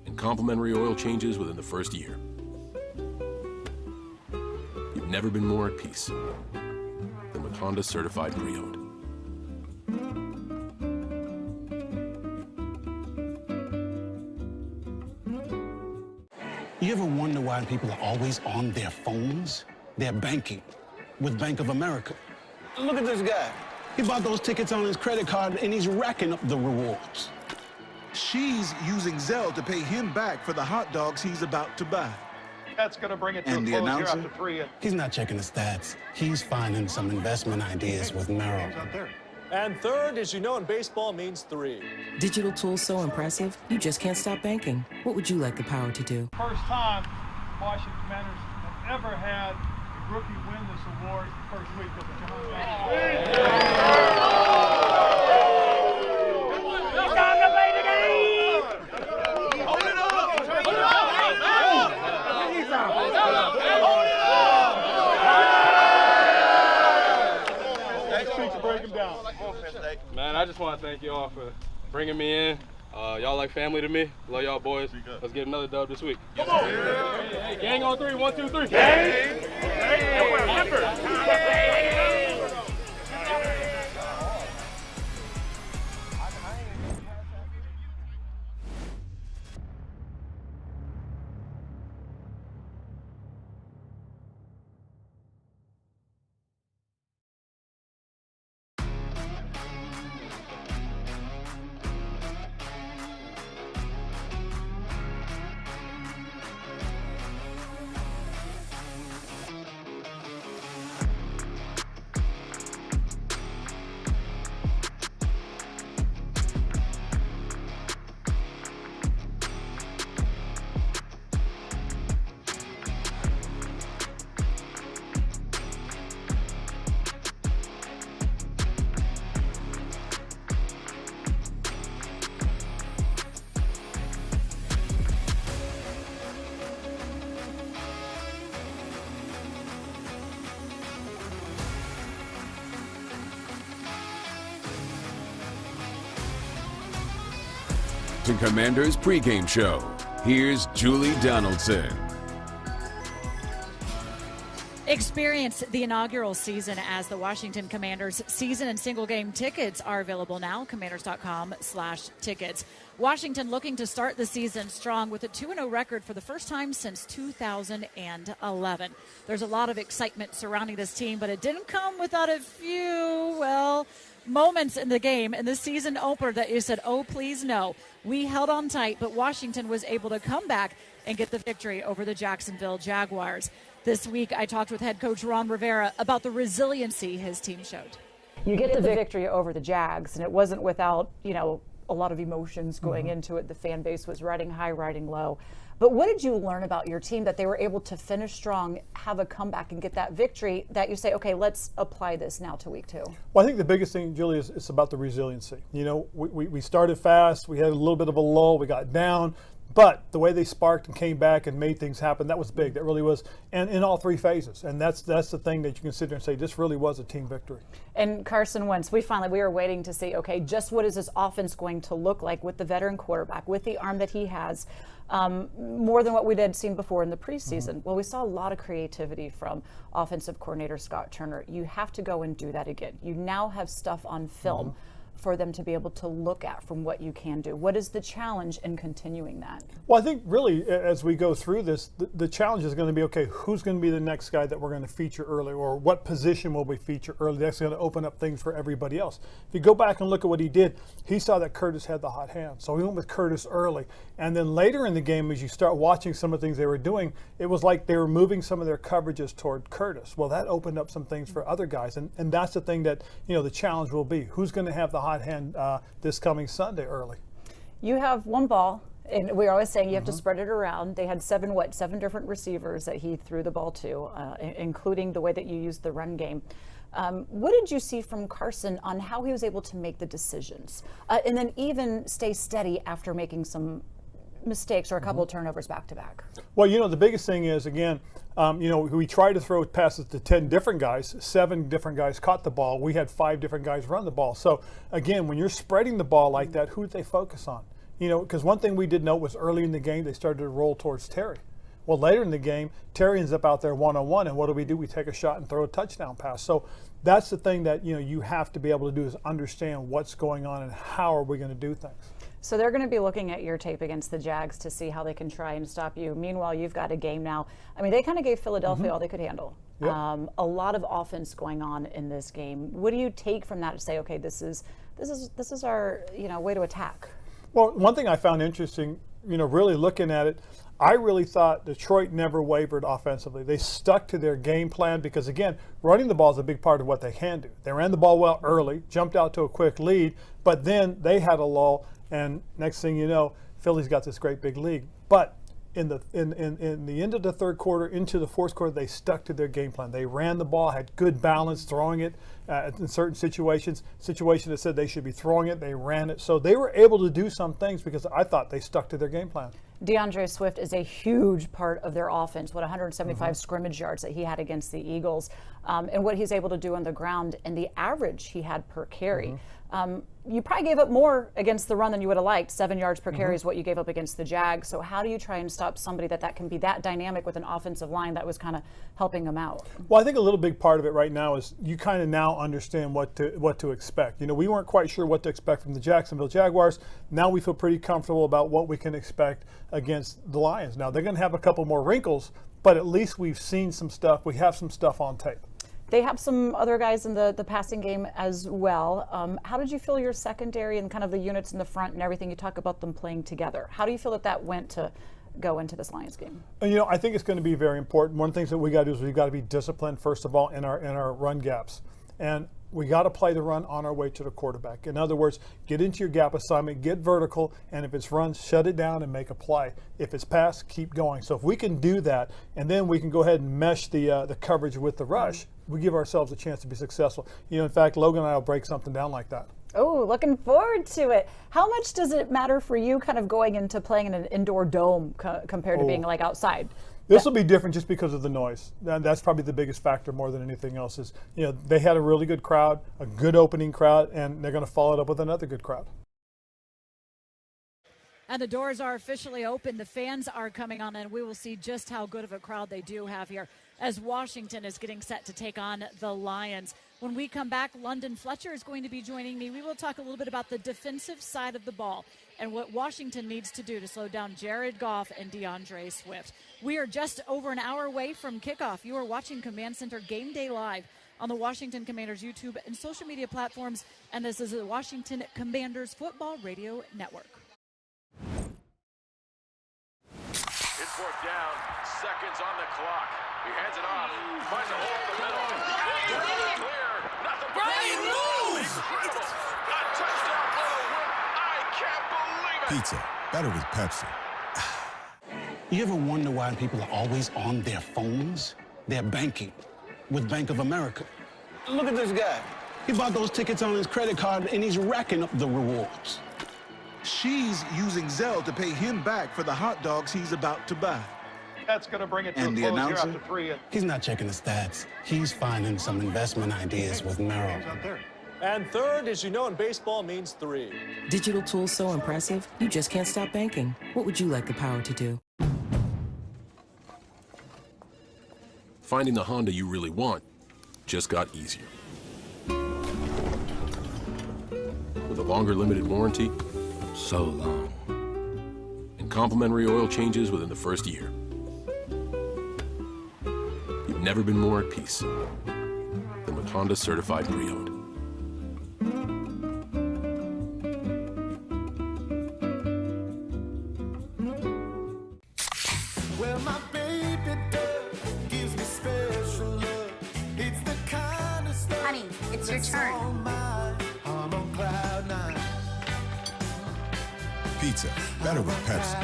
And complimentary oil changes within the first year. You've never been more at peace than with Honda Certified Pre-Owned. You ever wonder why people are always on their phones? They're banking with Bank of America. Look at this guy. He bought those tickets on his credit card and he's racking up the rewards. She's using Zelle to pay him back for the hot dogs he's about to buy. That's going to bring it to And a the close here announcer? after 3. He's not checking the stats. He's finding some investment ideas with Merrill. And third, as you know, in baseball means 3. Digital tools so impressive, you just can't stop banking. What would you like the power to do? First time Washington Commanders have ever had a rookie win this award the first week of the John week to break them down. Man, I just want to thank you all for bringing me in. Y'all like family to me. Love y'all boys. Let's get another dub this week. Come on. Hey, gang on 3. 1, 2, 3. Gang. Commanders pregame show. Here's Julie Donaldson. Experience the inaugural season as the Washington Commanders. Season and single game tickets are available now. Commanders.com/tickets. Washington looking to start the season strong with a 2-0 record for the first time since 2011. There's a lot of excitement surrounding this team, but it didn't come without a few, moments in the game in the season opener that you said, oh, please no. We held on tight, but Washington was able to come back and get the victory over the Jacksonville Jaguars. This week, I talked with head coach Ron Rivera about the resiliency his team showed. You get the victory over the Jags, and it wasn't without, a lot of emotions going into it. The fan base was riding high, riding low. But what did you learn about your team that they were able to finish strong, have a comeback, and get that victory that you say, okay, let's apply this now to week 2? Well, I think the biggest thing, Julie, is about the resiliency. We started fast. We had a little bit of a lull. We got down. But the way they sparked and came back and made things happen, that was big. That really was, and in all 3 phases. And that's the thing that you can sit there and say, this really was a team victory. And Carson Wentz, we were waiting to see, okay, just what is this offense going to look like with the veteran quarterback, with the arm that he has, more than what we had seen before in the preseason. Well, we saw a lot of creativity from offensive coordinator Scott Turner. You have to go and do that again. You now have stuff on film for them to be able to look at from what you can do. What is the challenge in continuing that? Well, I think really as we go through this, the challenge is going to be, okay, who's going to be the next guy that we're going to feature early, or what position will we feature early? That's going to open up things for everybody else. If you go back and look at what he did, he saw that Curtis had the hot hand. So he went with Curtis early. And then later in the game, as you start watching some of the things they were doing, it was like they were moving some of their coverages toward Curtis. Well, that opened up some things for other guys. And that's the thing that, the challenge will be. Who's going to have the hot hand this coming Sunday early? You have one ball, and we're always saying you have to spread it around. They had seven different receivers that he threw the ball to, including the way that you used the run game. What did you see from Carson on how he was able to make the decisions and then even stay steady after making some mistakes or a couple of turnovers back to back? Well, the biggest thing is, again, we tried to throw passes to 10 different guys. 7 different guys caught the ball. We had 5 different guys run the ball. So, again, when you're spreading the ball like that, who did they focus on? Because one thing we did note was early in the game, they started to roll towards Terry. Well, later in the game, Terry ends up out there one-on-one, and what do? We take a shot and throw a touchdown pass. So that's the thing that, you have to be able to do is understand what's going on and how are we going to do things. So they're going to be looking at your tape against the Jags to see how they can try and stop you. Meanwhile, you've got a game now. I mean, they kind of gave Philadelphia all they could handle. Yep. A lot of offense going on in this game. What do you take from that to say, okay, this is our way to attack? Well, one thing I found interesting, really looking at it, I really thought Detroit never wavered offensively. They stuck to their game plan because, again, running the ball is a big part of what they can do. They ran the ball well early, jumped out to a quick lead, but then they had a lull, and next thing you know, Philly's got this great big lead. But in the end of the third quarter, into the fourth quarter, they stuck to their game plan. They ran the ball, had good balance, throwing it in certain situations that said they should be throwing it, they ran it. So they were able to do some things because I thought they stuck to their game plan. DeAndre Swift is a huge part of their offense. 175 scrimmage yards that he had against the Eagles. and what he's able to do on the ground and the average he had per carry. You probably gave up more against the run than you would have liked. 7 yards per carry is what you gave up against the Jags. So how do you try and stop somebody that can be that dynamic with an offensive line that was kind of helping them out? Well, I think a little big part of it right now is you kind of now understand what to expect. You know, we weren't quite sure what to expect from the Jacksonville Jaguars. Now we feel pretty comfortable about what we can expect against the Lions. Now they're going to have a couple more wrinkles, but at least we've seen some stuff. We have some stuff on tape. They have some other guys in the passing game as well. How did you feel your secondary and kind of the units in the front and everything? You talk about them playing together. How do you feel that went to go into this Lions game? And, you know, I think it's going to be very important. One of the things that we got to do is we've got to be disciplined, first of all, in our run gaps. And we got to play the run on our way to the quarterback. In other words, get into your gap assignment, get vertical, and if it's run, shut it down and make a play. If it's pass, keep going. So if we can do that, and then we can go ahead and mesh the coverage with the rush, we give ourselves a chance to be successful. You know, in fact, Logan and I will break something down like that. Oh, looking forward to it. How much does it matter for you kind of going into playing in an indoor dome compared to being like outside? This will be different just because of the noise. That's probably the biggest factor more than anything else is, you know, they had a really good crowd, a good opening crowd, and they're going to follow it up with another good crowd. And the doors are officially open. The fans are coming on, and we will see just how good of a crowd they do have here as Washington is getting set to take on the Lions. When we come back, London Fletcher is going to be joining me. We will talk a little bit about the defensive side of the ball and what Washington needs to do to slow down Jared Goff and DeAndre Swift. We are just over an hour away from kickoff. You are watching Command Center Game Day Live on the Washington Commanders YouTube and social media platforms, and this is the Washington Commanders Football Radio Network. It's fourth down, seconds on the clock. He hands it off, finds a hole in the middle. Clear, nothing but Brian, move! Incredible. A touchdown for the win. I can't believe it. Pizza, better with Pepsi. You ever wonder why people are always on their phones? They're banking with Bank of America. Look at this guy. He bought those tickets on his credit card and he's racking up the rewards. She's using Zelle to pay him back for the hot dogs he's about to buy. That's going to bring it to And a the close here announcer? after 3. He's not checking the stats. He's finding some investment ideas with Merrill. And third, as you know, in baseball means 3. Digital tools so impressive, you just can't stop banking. What would you like the power to do? Finding the Honda you really want just got easier. With a longer limited warranty, so long. And complimentary oil changes within the first year. You've never been more at peace than with Honda Certified Pre-Owned. Well, my baby doll gives me special love. It's the kind of stuff. Honey, it's your turn. I'm on cloud 9. Pizza, better with Pepsi.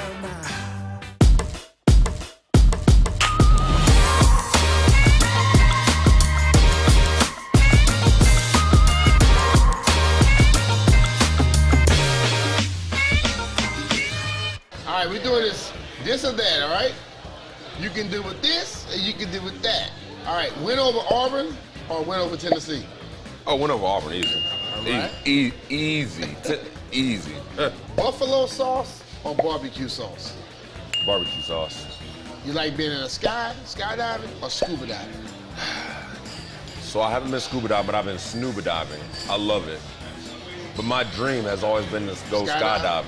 All right, we're doing this or that, all right? You can do with this, and you can do with that. All right, win over Auburn or win over Tennessee? Oh, win over Auburn, easy. All right. Easy. Easy. Buffalo sauce or barbecue sauce? Barbecue sauce. You like being in a skydiving or scuba diving? So I haven't been scuba diving, but I've been snuba diving. I love it. But my dream has always been to go skydiving.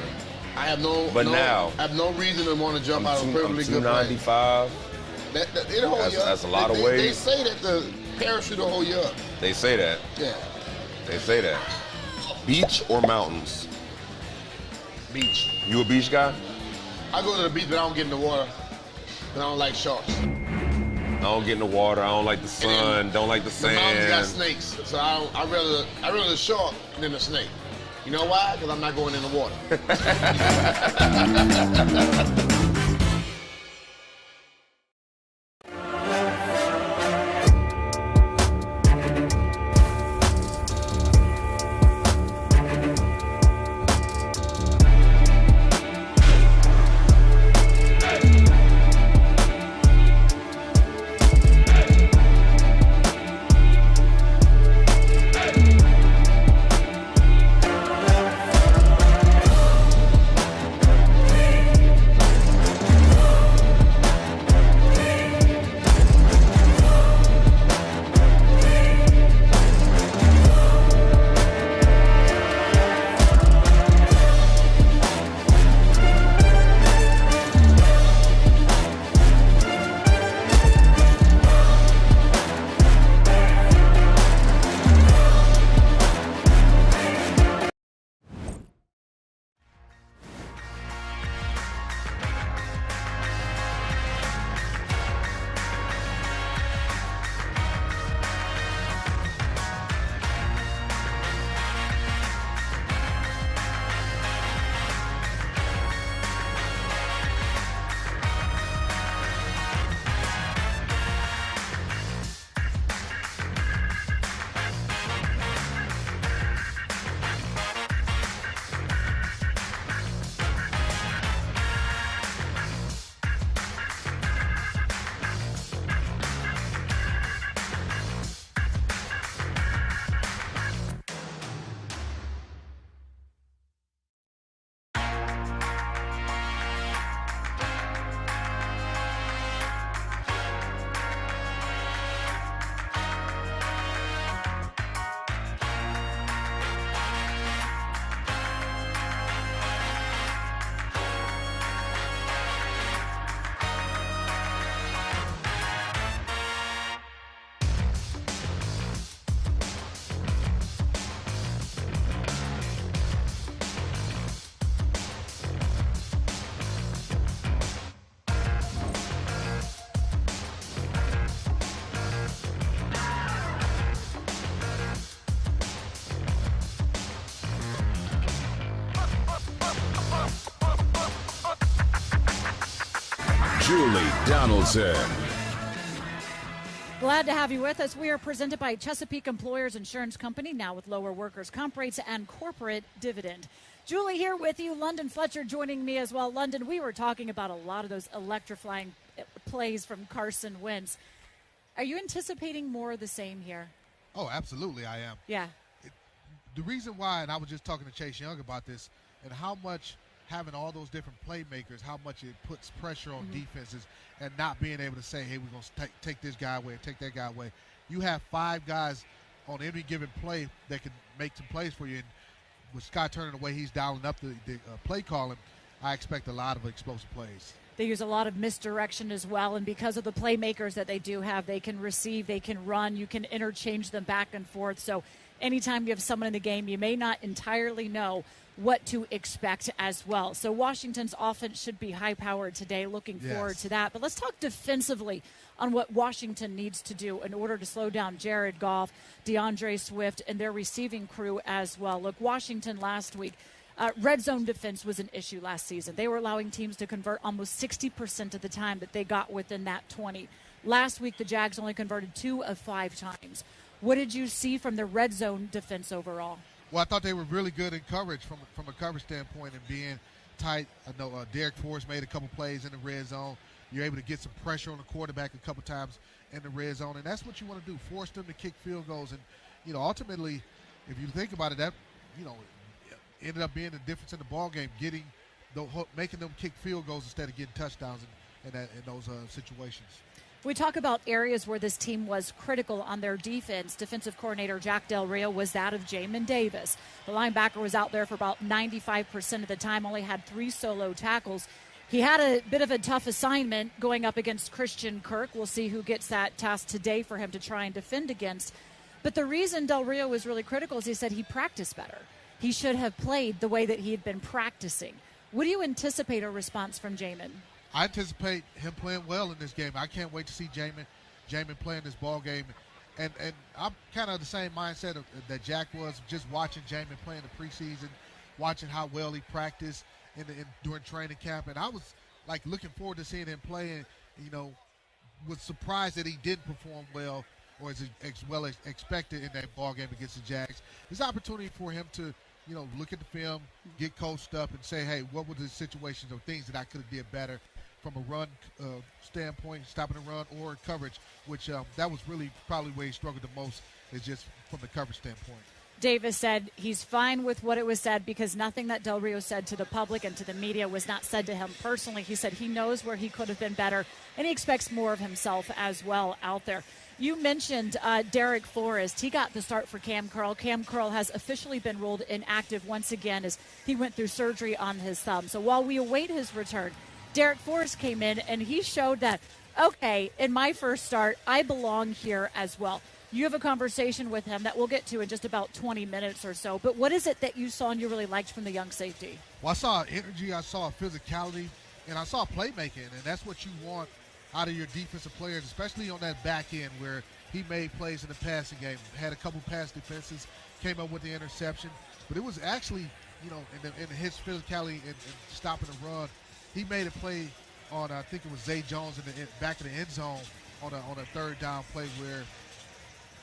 I have no reason to want to jump out of a perfectly good plane. 295. It'll hold you up. That's a lot of weight. They say that the parachute will hold you up. They say that. Yeah. They say that. Beach or mountains? Beach. You a beach guy? I go to the beach, but I don't get in the water. But I don't like sharks. I don't get in the water. I don't like the sun. Don't like the sand. The mountains got snakes, so I rather the shark than the snake. You know why? Because I'm not going in the water. Julie Donaldson. Glad to have you with us. We are presented by Chesapeake Employers Insurance Company, now with lower workers' comp rates and corporate dividend. Julie here with you. London Fletcher joining me as well. London, we were talking about a lot of those electrifying plays from Carson Wentz. Are you anticipating more of the same here? Oh, absolutely I am. Yeah. The reason why, and I was just talking to Chase Young about this, and how much having all those different playmakers, how much it puts pressure on defenses and not being able to say, hey, we're going to take this guy away and take that guy away. You have 5 guys on every given play that can make some plays for you. And with Scott Turner, the way he's dialing up the play calling, I expect a lot of explosive plays. They use a lot of misdirection as well, and because of the playmakers that they do have, they can receive, they can run, you can interchange them back and forth. So anytime you have someone in the game, you may not entirely know what to expect as well. So Washington's offense should be high-powered today. Looking forward to that. But let's talk defensively on what Washington needs to do in order to slow down Jared Goff, DeAndre Swift, and their receiving crew as well. Look, Washington last week, red zone defense was an issue last season. They were allowing teams to convert almost 60% of the time that they got within that 20. Last week, the Jags only converted 2 of 5 times. What did you see from the red zone defense overall? Well, I thought they were really good in coverage from a coverage standpoint and being tight. I know Derek Forrest made a couple plays in the red zone. You're able to get some pressure on the quarterback a couple times in the red zone, and that's what you want to do, force them to kick field goals. And, ultimately, if you think about it, that, ended up being the difference in the ball game, making them kick field goals instead of getting touchdowns in those situations. We talk about areas where this team was critical on their defense. Defensive coordinator Jack Del Rio was that of Jamin Davis. The linebacker was out there for about 95% of the time, only had 3 solo tackles. He had a bit of a tough assignment going up against Christian Kirk. We'll see who gets that task today for him to try and defend against. But the reason Del Rio was really critical is he said he practiced better. He should have played the way that he had been practicing. What do you anticipate a response from Jamin? I anticipate him playing well in this game. I can't wait to see Jamin playing this ball game. And I'm kind of the same mindset that Jack was, just watching Jamin play in the preseason, watching how well he practiced during training camp. And I was, looking forward to seeing him play and, was surprised that he didn't perform well or as well as expected in that ball game against the Jags. There's an opportunity for him to, look at the film, get coached up, and say, hey, what were the situations or things that I could have did better from a run standpoint, stopping the run, or coverage, which that was really probably where he struggled the most, is just from the coverage standpoint. Davis said he's fine with what it was said because nothing that Del Rio said to the public and to the media was not said to him personally. He said he knows where he could have been better, and he expects more of himself as well out there. You mentioned Derek Forrest. He got the start for Cam Curl. Cam Curl has officially been ruled inactive once again as he went through surgery on his thumb. So while we await his return, Derek Forrest came in, and he showed that, okay, in my first start, I belong here as well. You have a conversation with him that we'll get to in just about 20 minutes or so. But what is it that you saw and you really liked from the young safety? Well, I saw energy, I saw physicality, and I saw playmaking, and that's what you want out of your defensive players, especially on that back end where he made plays in the passing game, had a couple pass defenses, came up with the interception. But it was actually, in his physicality and stopping the run, he made a play on, I think it was Zay Jones in the back of the end zone on a third down play where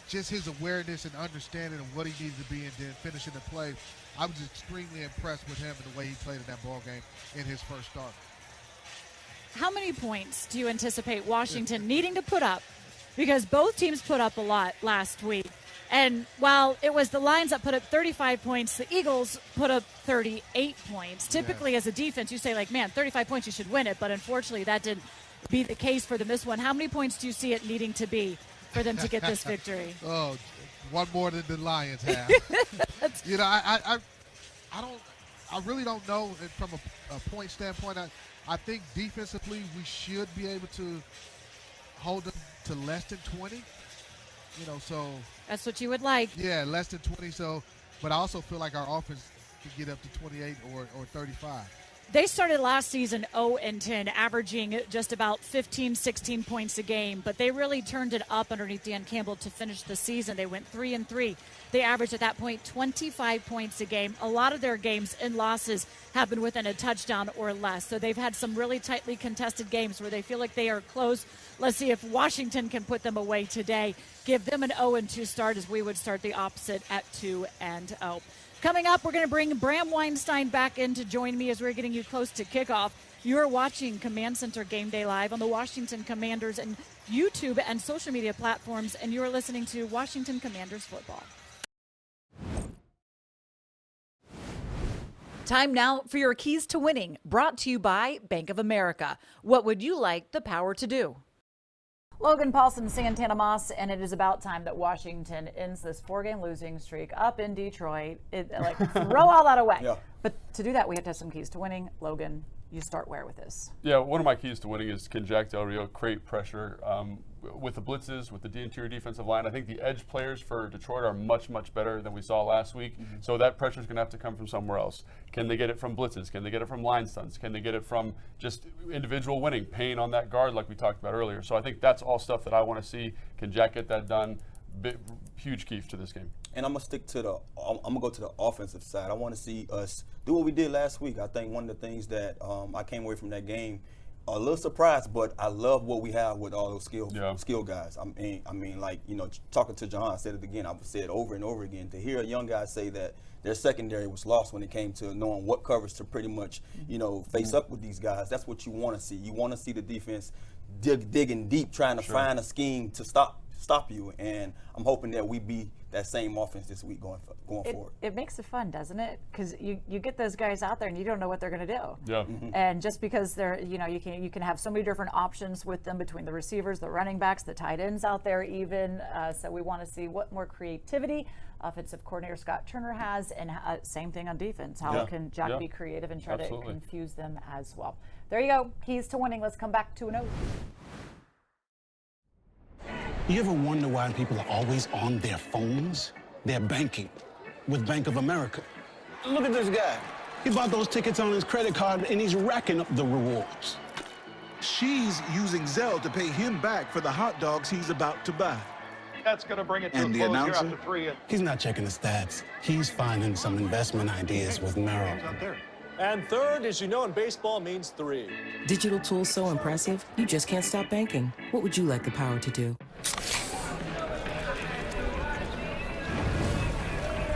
just his awareness and understanding of what he needed to be and then finishing the play, I was extremely impressed with him and the way he played in that ball game in his first start. How many points do you anticipate Washington needing to put up? Because both teams put up a lot last week. And while it was the Lions that put up 35 points, the Eagles put up 38 points. Typically, as a defense, you say, 35 points, you should win it. But unfortunately, that didn't be the case for them this one. How many points do you see it needing to be for them to get this victory? Oh, one more than the Lions have. I really don't know from a point standpoint. I think defensively we should be able to hold them to less than 20. So that's what you would like. Yeah, less than 20. So, but I also feel like our offense can get up to 28 or 35. They started last season 0-10, averaging just about 15, 16 points a game, but they really turned it up underneath Dan Campbell to finish the season. They went 3-3. They averaged at that point 25 points a game. A lot of their games and losses have been within a touchdown or less, so they've had some really tightly contested games where they feel like they are close. Let's see if Washington can put them away today. Give them an 0-2 start, as we would start the opposite at 2-0. Coming up, we're going to bring Bram Weinstein back in to join me as we're getting you close to kickoff. You're watching Command Center Game Day Live on the Washington Commanders and YouTube and social media platforms, and you're listening to Washington Commanders football. Time now for your keys to winning, brought to you by Bank of America. What would you like the power to do? Logan Paulson, Santana Moss, and it is about time that Washington ends this 4-game losing streak up in Detroit. Throw all that away. Yeah. But to do that, we have to have some keys to winning. Logan, you start where with this? Yeah, one of my keys to winning is can Jack Del Rio create pressure with the blitzes, with the interior defensive line. I think the edge players for Detroit are much, much better than we saw last week. So that pressure is going to have to come from somewhere else. Can they get it from blitzes? Can they get it from line stunts? Can they get it from just individual winning, pain on that guard like we talked about earlier? So I think that's all stuff that I want to see. Can Jack get that done? Huge key to this game. And I'm gonna go to the offensive side. I want to see us do what we did last week. I think one of the things that I came away from that game a little surprised, but I love what we have with all those skill guys. I mean, like, you know, talking to John, I said it again. I've said it over and over again. To hear a young guy say that their secondary was lost when it came to knowing what coverage to pretty much, you know, face up with these guys. That's what you want to see. You want to see the defense digging deep, trying to find a scheme to stop you, and I'm hoping that we be that same offense this week going forward. It makes it fun, doesn't it? Because you get those guys out there and you don't know what they're going to do. Yeah. And just because they're, you know, you can have so many different options with them between the receivers, the running backs, the tight ends out there even. So we want to see what more creativity offensive coordinator Scott Turner has, and same thing on defense. How can Jack be creative and try to confuse them as well? There you go. Keys to winning. Let's come back to an 0. You ever wonder why people are always on their phones? They're banking with Bank of America. Look at this guy. He bought those tickets on his credit card and he's racking up the rewards. She's using Zelle to pay him back for the hot dogs he's about to buy. That's going to bring it to And a the close here announcer? after 3. He's not checking the stats. He's finding some investment ideas with Merrill. And third, as you know, in baseball means 3. Digital tools so impressive, you just can't stop banking. What would you like the power to do?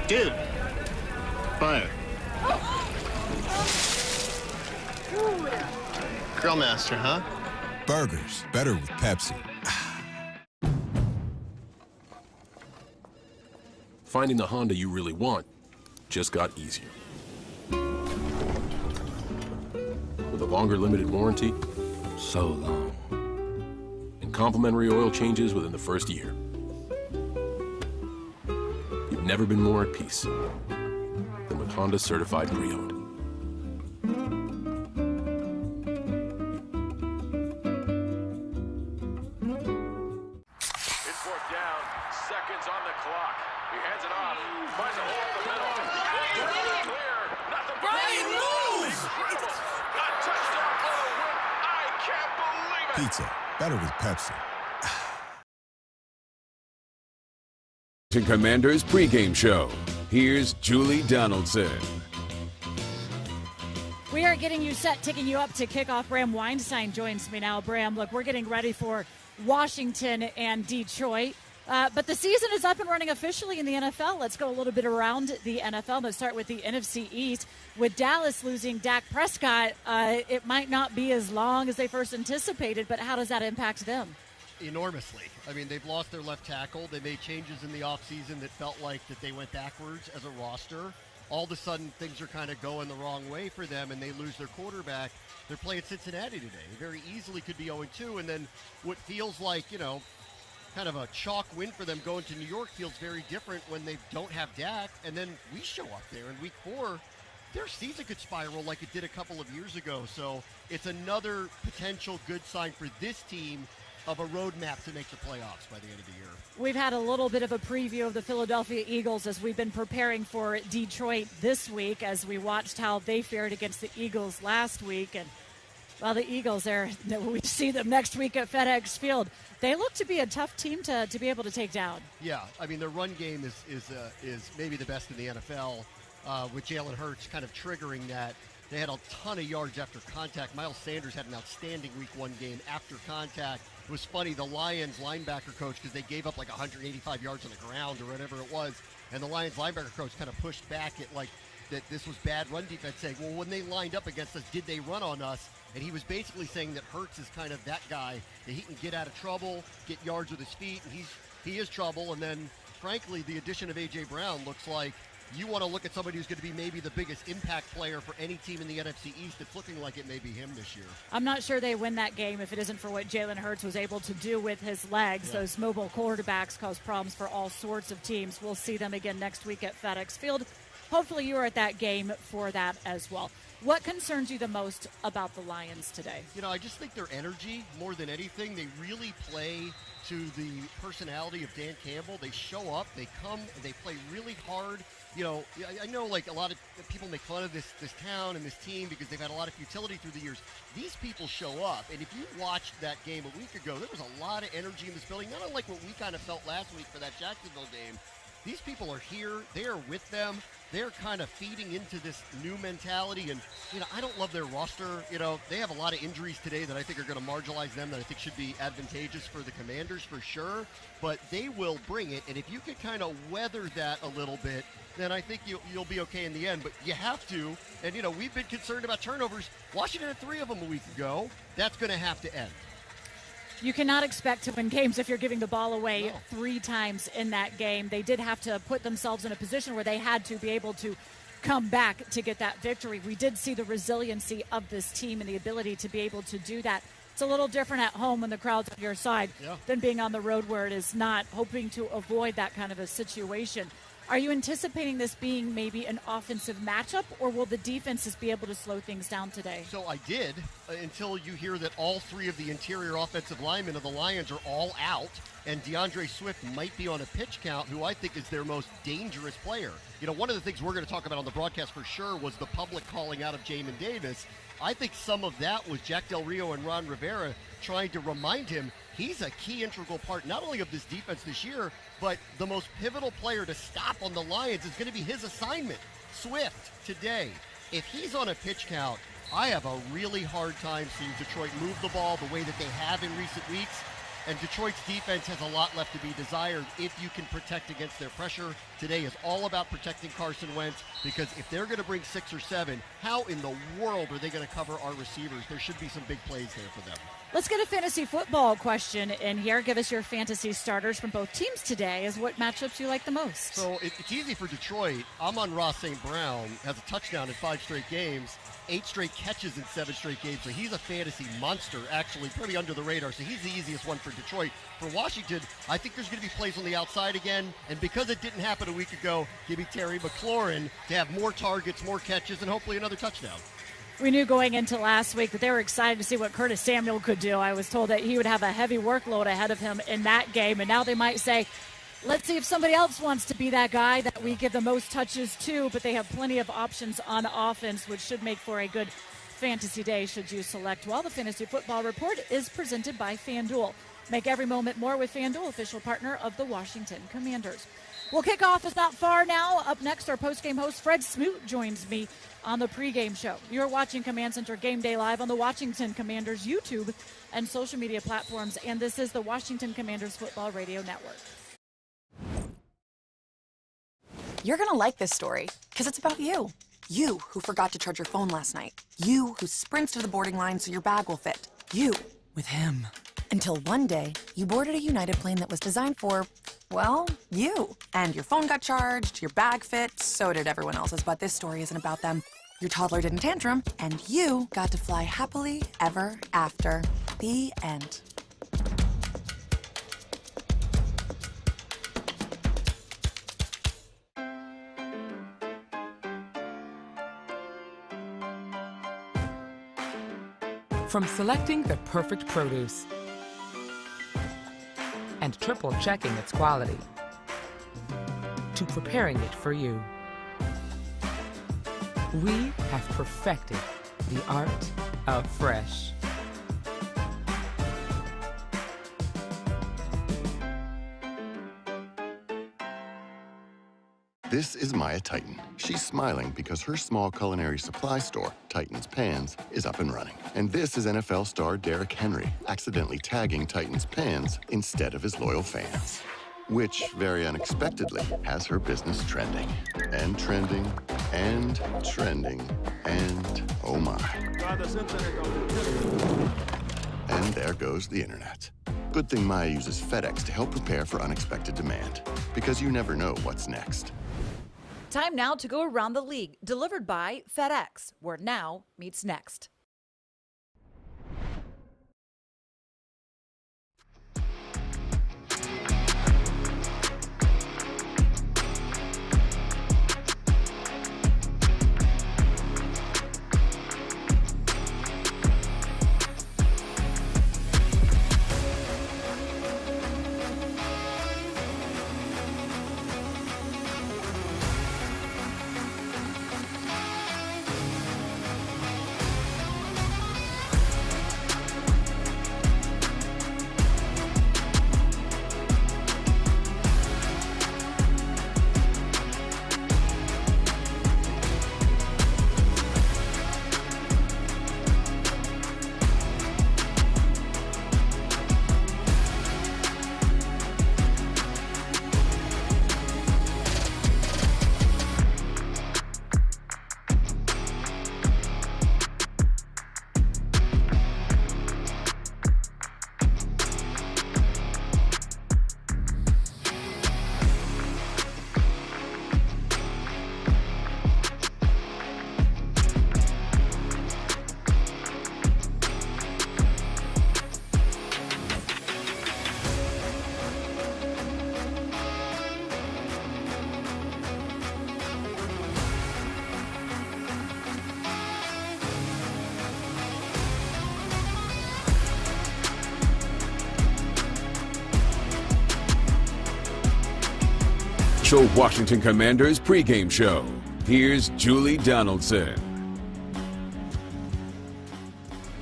Dude, fire. Grill master, huh? Burgers, better with Pepsi. Finding the Honda you really want just got easier. With a longer limited warranty, so long. And complimentary oil changes within the first year. You've never been more at peace than with Honda Certified Pre-Owned. It's 4th down, seconds on the clock. He hands it off, finds a hole in the middle. Clear, nothing but incredible. A touchdown for the win. I can't believe it. Pizza, better with Pepsi. Commanders pregame show. Here's Julie Donaldson. We are getting you set, taking you up to kickoff. Bram Weinstein joins me now. Bram, look, we're getting ready for Washington and Detroit. But the season is up and running officially in the NFL. Let's go a little bit around the NFL. Let's start with the NFC East. With Dallas losing Dak Prescott, it might not be as long as they first anticipated, but how does that impact them? Enormously. I mean, they've lost their left tackle. They made changes in the offseason that felt like that they went backwards as a roster. All of a sudden, things are kind of going the wrong way for them, and they lose their quarterback. They're playing Cincinnati today. They very easily could be 0-2, and then what feels like, you know, kind of a chalk win for them going to New York feels very different when they don't have Dak, and then we show up there in week 4. Their season could spiral like it did a couple of years ago, so it's another potential good sign for this team of a roadmap to make the playoffs by the end of the year. We've had a little bit of a preview of the Philadelphia Eagles as we've been preparing for Detroit this week, as we watched how they fared against the Eagles last week. And well, the Eagles, we see them next week at FedEx Field. They look to be a tough team to be able to take down. Yeah, I mean, their run game is maybe the best in the NFL, with Jalen Hurts kind of triggering that. They had a ton of yards after contact. Miles Sanders had an outstanding Week 1 game after contact. It was funny, the Lions linebacker coach, because they gave up like 185 yards on the ground or whatever it was, and the Lions linebacker coach kind of pushed back at like that this was bad run defense, saying, well, when they lined up against us, did they run on us? And he was basically saying that Hurts is kind of that guy, that he can get out of trouble, get yards with his feet, and he is trouble. And then, frankly, the addition of A.J. Brown looks like you want to look at somebody who's going to be maybe the biggest impact player for any team in the NFC East. It's looking like it may be him this year. I'm not sure they win that game if it isn't for what Jalen Hurts was able to do with his legs. Yeah. Those mobile quarterbacks cause problems for all sorts of teams. We'll see them again next week at FedEx Field. Hopefully you are at that game for that as well. What concerns you the most about the Lions today? You know, I just think their energy, more than anything, they really play to the personality of Dan Campbell. They show up, they come, they play really hard. You know, I know like a lot of people make fun of this town and this team because they've had a lot of futility through the years. These people show up, and if you watched that game a week ago, there was a lot of energy in this building, not unlike what we kind of felt last week for that Jacksonville game. These people are here. They are with them. They're kind of feeding into this new mentality. And, you know, I don't love their roster. You know, they have a lot of injuries today that I think are going to marginalize them, that I think should be advantageous for the Commanders for sure. But they will bring it. And if you can kind of weather that a little bit, then I think you'll be okay in the end. But you have to. And, you know, we've been concerned about turnovers. Washington had 3 of them a week ago. That's going to have to end. You cannot expect to win games if you're giving the ball away 3 times in that game. They did have to put themselves in a position where they had to be able to come back to get that victory. We did see the resiliency of this team and the ability to be able to do that. It's a little different at home when the crowd's on your side than being on the road where it is not, hoping to avoid that kind of a situation. Are you anticipating this being maybe an offensive matchup, or will the defenses be able to slow things down today? So I did, until you hear that all 3 of the interior offensive linemen of the Lions are all out, and DeAndre Swift might be on a pitch count, who I think is their most dangerous player. You know, one of the things we're going to talk about on the broadcast for sure was the public calling out of Jamin Davis. I think some of that was Jack Del Rio and Ron Rivera trying to remind him he's a key integral part not only of this defense this year, but the most pivotal player to stop on the Lions is going to be his assignment, Swift, today. If he's on a pitch count, I have a really hard time seeing Detroit move the ball the way that they have in recent weeks. And Detroit's defense has a lot left to be desired if you can protect against their pressure. Today is all about protecting Carson Wentz, because if they're going to bring 6 or 7, how in the world are they going to cover our receivers? There should be some big plays there for them. Let's get a fantasy football question in here. Give us your fantasy starters from both teams today as what matchups you like the most. So it's easy for Detroit. I'm on Ross St. Brown, has a touchdown in 5 straight games, 8 straight catches in 7 straight games. So he's a fantasy monster, actually, pretty under the radar. So he's the easiest one for Detroit. For Washington, I think there's going to be plays on the outside again. And because it didn't happen a week ago, give me Terry McLaurin to have more targets, more catches, and hopefully another touchdown. We knew going into last week that they were excited to see what Curtis Samuel could do. I was told that he would have a heavy workload ahead of him in that game. And now they might say, let's see if somebody else wants to be that guy that we give the most touches to. But they have plenty of options on offense, which should make for a good fantasy day should you select well. The Fantasy Football Report is presented by FanDuel. Make every moment more with FanDuel, official partner of the Washington Commanders. Well, kickoff is not far now. Up next, our postgame host, Fred Smoot, joins me on the pregame show. You're watching Command Center Game Day live on the Washington Commanders YouTube and social media platforms, and this is the Washington Commanders Football Radio Network. You're going to like this story because it's about you. You who forgot to charge your phone last night. You who sprints to the boarding line so your bag will fit. You with him. Until one day, you boarded a United plane that was designed for, well, you. And your phone got charged, your bag fit, so did everyone else's, but this story isn't about them. Your toddler didn't tantrum, and you got to fly happily ever after. The end. From selecting the perfect produce and triple-checking its quality to preparing it for you. We have perfected the art of fresh. This is Maya Titan. She's smiling because her small culinary supply store, Titan's Pans, is up and running. And this is NFL star Derrick Henry, accidentally tagging Titan's Pans instead of his loyal fans. Which, very unexpectedly, has her business trending. And trending, and trending, and oh my. And there goes the internet. Good thing Maya uses FedEx to help prepare for unexpected demand. Because you never know what's next. Time now to go around the league, delivered by FedEx, where now meets next. Washington Commanders pregame show. Here's Julie Donaldson.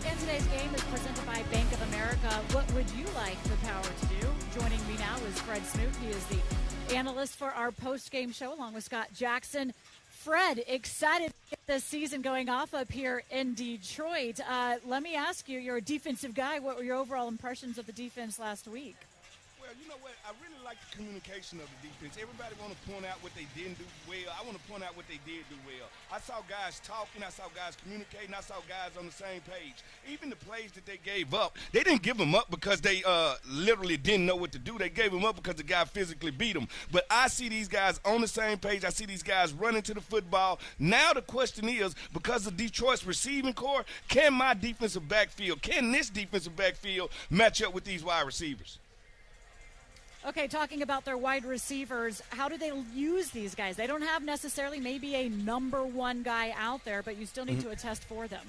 And today's game is presented by Bank of America. What would you like the Power to do? Joining me now is Fred Snoot. He is the analyst for our post-game show, along with Scott Jackson. Fred, excited to get this season going off up here in Detroit. Let me ask you, you're a defensive guy. What were your overall impressions of the defense last week? Well, you know what? I really like the communication of the defense. Everybody want to point out what they didn't do well. I want to point out what they did do well. I saw guys talking. I saw guys communicating. I saw guys on the same page. Even the plays that they gave up, they didn't give them up because they literally didn't know what to do. They gave them up because the guy physically beat them. But I see these guys on the same page. I see these guys running to the football. Now the question is, because of Detroit's receiving core, can my defensive backfield, can this defensive backfield match up with these wide receivers? Okay, talking about their wide receivers, how do they use these guys? They don't have necessarily maybe a number one guy out there, but you still need to attest for them.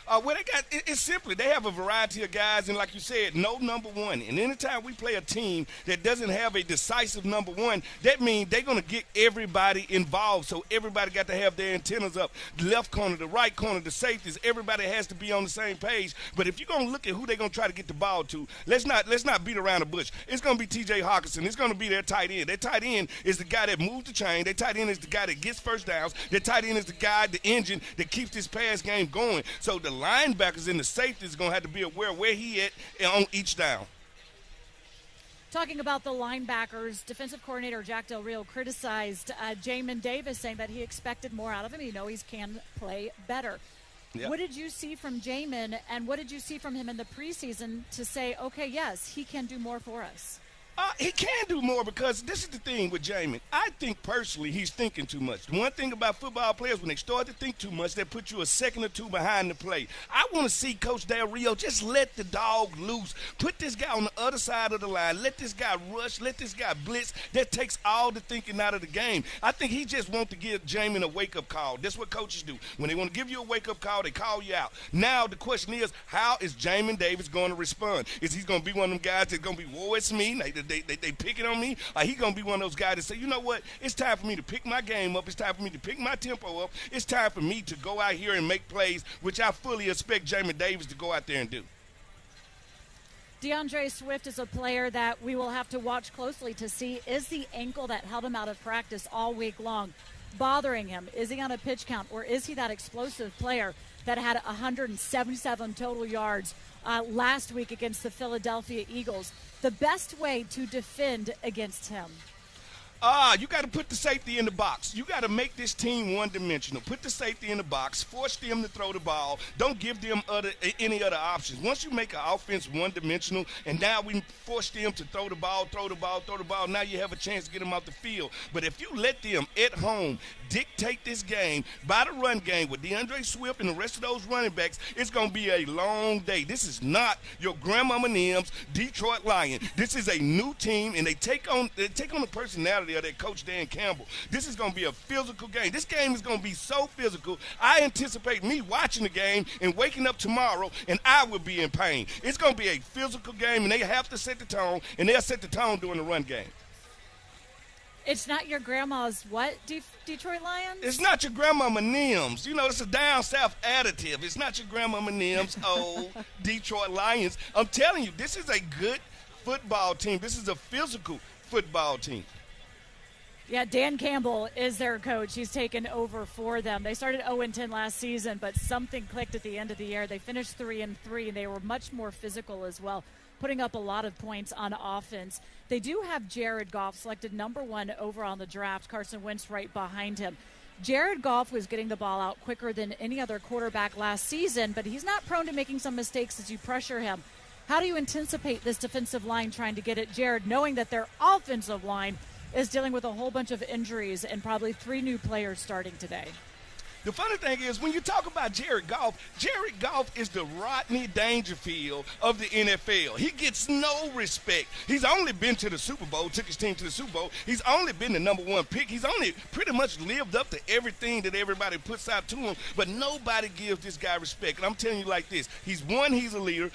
Well, they got it's simply they have a variety of guys, and like you said, no number one. And anytime we play a team that doesn't have a decisive number one, that means they're going to get everybody involved. So everybody got to have their antennas up. The left corner, the right corner, the safeties, everybody has to be on the same page. But if you're going to look at who they're going to try to get the ball to, let's not beat around the bush. It's going to be T.J. Hawkinson. It's going to be their tight end. Their tight end is the guy that moves the chain. Their tight end is the guy that gets first downs. Their tight end is the guy, the engine that keeps this pass game going. So the linebackers and the safeties are going to have to be aware where he at on each down. Talking about the linebackers, defensive coordinator Jack Del Rio criticized Jamin Davis, saying that he expected more out of him. He knows he can play better. Yep. What did you see from Jamin, and what did you see from him in the preseason to say, okay, yes, he can do more for us? He can do more because this is the thing with Jamin. I think personally he's thinking too much. The one thing about football players, when they start to think too much, they put you a second or two behind the play. I want to see Coach Del Rio just let the dog loose. Put this guy on the other side of the line. Let this guy rush. Let this guy blitz. That takes all the thinking out of the game. I think he just wants to give Jamin a wake-up call. That's what coaches do. When they want to give you a wake-up call, they call you out. Now the question is, how is Jamin Davis going to respond? Is he going to be one of them guys that's going to be, woe, it's me? They picking on me? Or he going to be one of those guys that say, you know what? It's time for me to pick my game up. It's time for me to pick my tempo up. It's time for me to go out here and make plays, which I fully expect Jamin Davis to go out there and do. DeAndre Swift is a player that we will have to watch closely to see, is the ankle that held him out of practice all week long bothering him? Is he on a pitch count, or is he that explosive player that had 177 total yards last week against the Philadelphia Eagles? The best way to defend against him? You got to put the safety in the box. You got to make this team one-dimensional. Put the safety in the box. Force them to throw the ball. Don't give them any other options. Once you make an offense one-dimensional, and now we force them to throw the ball, now you have a chance to get them off the field. But if you let them at home dictate this game by the run game with DeAndre Swift and the rest of those running backs, it's going to be a long day. This is not your grandmama Nim's Detroit Lion. This is a new team, and they take on the personality of their coach Dan Campbell. This is going to be a physical game. This game is going to be so physical. I anticipate me watching the game and waking up tomorrow, and I will be in pain. It's going to be a physical game, and they have to set the tone, and they'll set the tone during the run game. It's not your grandma's what, Detroit Lions? It's not your grandmama Nim's. You know, it's a down south additive. It's not your grandmama Nim's Detroit Lions. I'm telling you, this is a good football team. This is a physical football team. Yeah, Dan Campbell is their coach. He's taken over for them. They started 0-10 last season, but something clicked at the end of the year. They finished 3-3, and they were much more physical as well, putting up a lot of points on offense. They do have Jared Goff selected number 1 overall in the draft. Carson Wentz right behind him. Jared Goff was getting the ball out quicker than any other quarterback last season, but he's not prone to making some mistakes as you pressure him. How do you anticipate this defensive line trying to get at Jared, knowing that their offensive line is dealing with a whole bunch of injuries and probably 3 new players starting today? The funny thing is, when you talk about Jared Goff is the Rodney Dangerfield of the NFL. He gets no respect. He's only been to the Super Bowl, took his team to the Super Bowl. He's only been the number 1 pick. He's only pretty much lived up to everything that everybody puts out to him, but nobody gives this guy respect. And I'm telling you like this, he's a leader.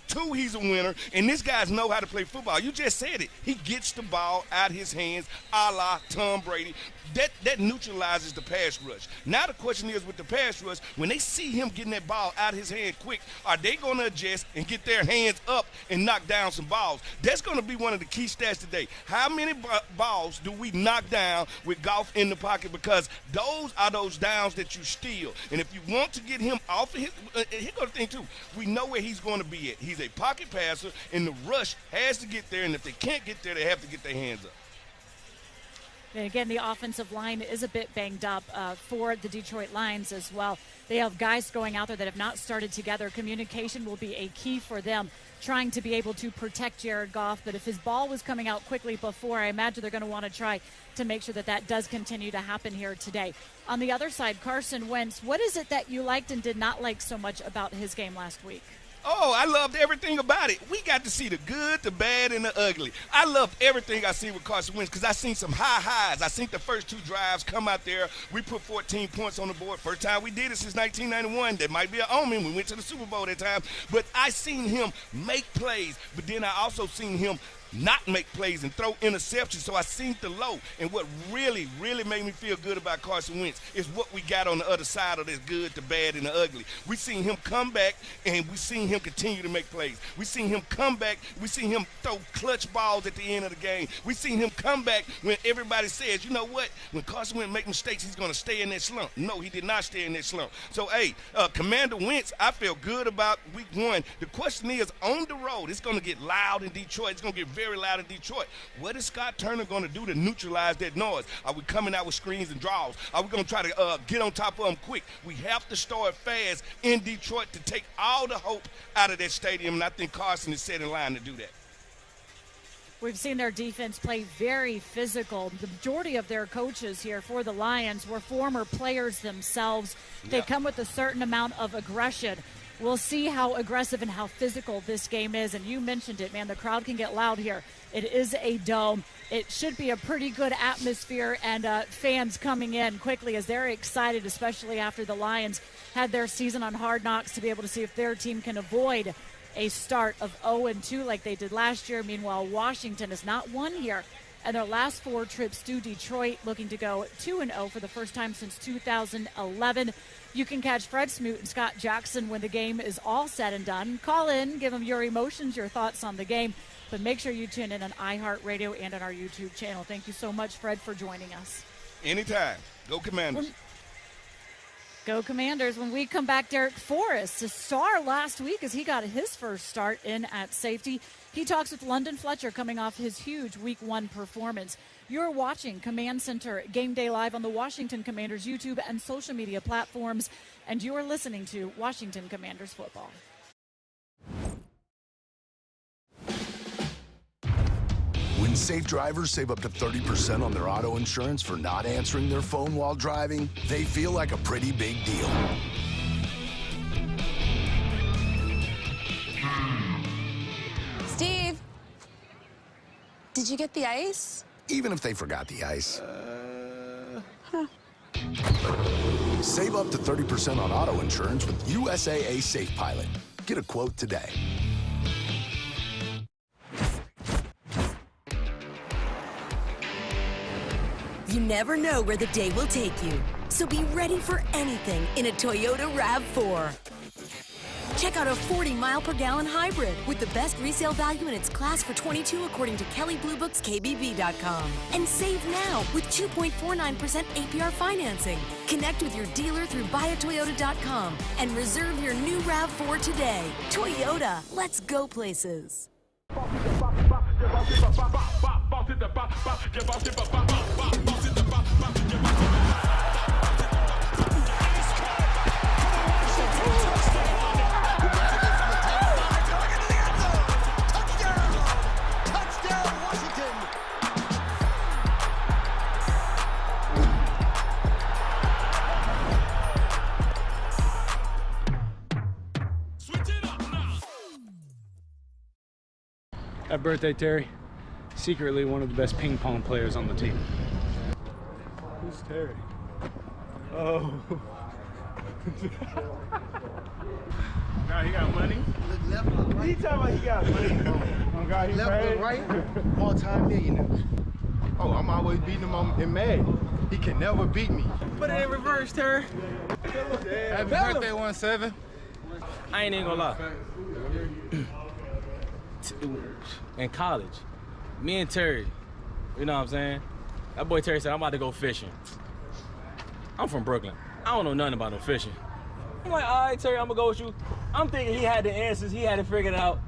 2, he's a winner, and this guy know how to play football. You just said it. He gets the ball out his hands, a la Tom Brady. That neutralizes the pass rush. Now the question is, with the pass rush, when they see him getting that ball out his hand quick, are they going to adjust and get their hands up and knock down some balls? That's going to be one of the key stats today. How many balls do we knock down with Goff in the pocket? Because those are those downs that you steal. And if you want to get him off of his here goes the thing, too. We know where he's going to be at. He's a pocket passer, and the rush has to get there, and if they can't get there, they have to get their hands up. And again, the offensive line is a bit banged up for the Detroit Lions as well. They have guys going out there that have not started together. Communication will be a key for them, trying to be able to protect Jared Goff. But if his ball was coming out quickly before, I imagine they're going to want to try to make sure that does continue to happen here today. On the other side, Carson Wentz, what is it that you liked and did not like so much about his game last week? Oh, I loved everything about it. We got to see the good, the bad, and the ugly. I loved everything I seen with Carson Wentz because I seen some high highs. I seen the first 2 drives come out there. We put 14 points on the board. First time we did it since 1991. That might be an omen. We went to the Super Bowl that time. But I seen him make plays, but then I also seen him not make plays and throw interceptions. So I seen the low. And what really, really made me feel good about Carson Wentz is what we got on the other side of this good, the bad, and the ugly. We seen him come back, and we seen him continue to make plays. We seen him come back. We seen him throw clutch balls at the end of the game. We seen him come back when everybody says, you know what, when Carson Wentz make mistakes, he's going to stay in that slump. No, he did not stay in that slump. So, hey, Commander Wentz, I feel good about week 1. The question is, on the road, it's going to get loud in Detroit. It's going to get very loud in Detroit. What is Scott Turner going to do to neutralize that noise? Are we coming out with screens and draws? Are we going to try to get on top of them quick? We have to start fast in Detroit to take all the hope out of that stadium, and I think Carson is set in line to do that. We've seen their defense play very physical. The majority of their coaches here for the Lions were former players themselves. They come with a certain amount of aggression. We'll see how aggressive and how physical this game is. And you mentioned it, man, the crowd can get loud here. It is a dome. It should be a pretty good atmosphere, and fans coming in quickly as they're excited, especially after the Lions had their season on Hard Knocks, to be able to see if their team can avoid a start of 0-2 like they did last year. Meanwhile, Washington has not won here, and their last 4 trips to Detroit, looking to go 2-0 for the first time since 2011. You can catch Fred Smoot and Scott Jackson when the game is all said and done. Call in, give them your emotions, your thoughts on the game, but make sure you tune in on iHeartRadio and on our YouTube channel. Thank you so much, Fred, for joining us. Anytime. Go Commanders. Go Commanders. When we come back, Derek Forrest, a star last week as he got his first start in at safety. He talks with London Fletcher coming off his huge Week 1 performance. You're watching Command Center Game Day live on the Washington Commanders YouTube and social media platforms, and you are listening to Washington Commanders football. When safe drivers save up to 30% on their auto insurance for not answering their phone while driving, they feel like a pretty big deal. Steve, did you get the ice? Even if they forgot the ice. Save up to 30% on auto insurance with USAA Safe Pilot. Get a quote today. You never know where the day will take you, so be ready for anything in a Toyota RAV4. Check out a 40-mile-per-gallon hybrid with the best resale value in its class for '22 according to Kelley Blue Book's KBB.com. And save now with 2.49% APR financing. Connect with your dealer through buyatoyota.com and reserve your new RAV4 today. Toyota, let's go places. Happy birthday, Terry. Secretly one of the best ping pong players on the team. Who's Terry? Oh. Now he got money? What are you talking about he got money? Oh God, he left right, multi-millionaire. Oh, I'm always beating him in Madden. He can never beat me. Put it in reverse, Terry. Happy birthday, 1-7. I ain't even gonna lie. In college, me and Terry, you know what I'm saying? That boy Terry said, I'm about to go fishing. I'm from Brooklyn. I don't know nothing about no fishing. I'm like, all right, Terry, I'm gonna go with you. I'm thinking he had the answers, he had it figured out.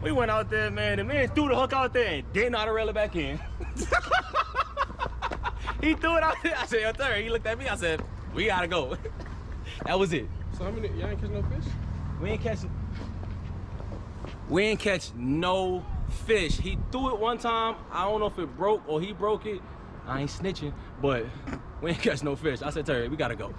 We went out there, man. The man threw the hook out there and didn't know how to reel it back in. He threw it out there. I said, yo, Terry, he looked at me, I said, we gotta go. That was it. So how many, y'all ain't catch no fish? We ain't catch no fish. He threw it one time. I don't know if it broke or he broke it. I ain't snitching, but we ain't catch no fish. I said, Terry, we gotta go.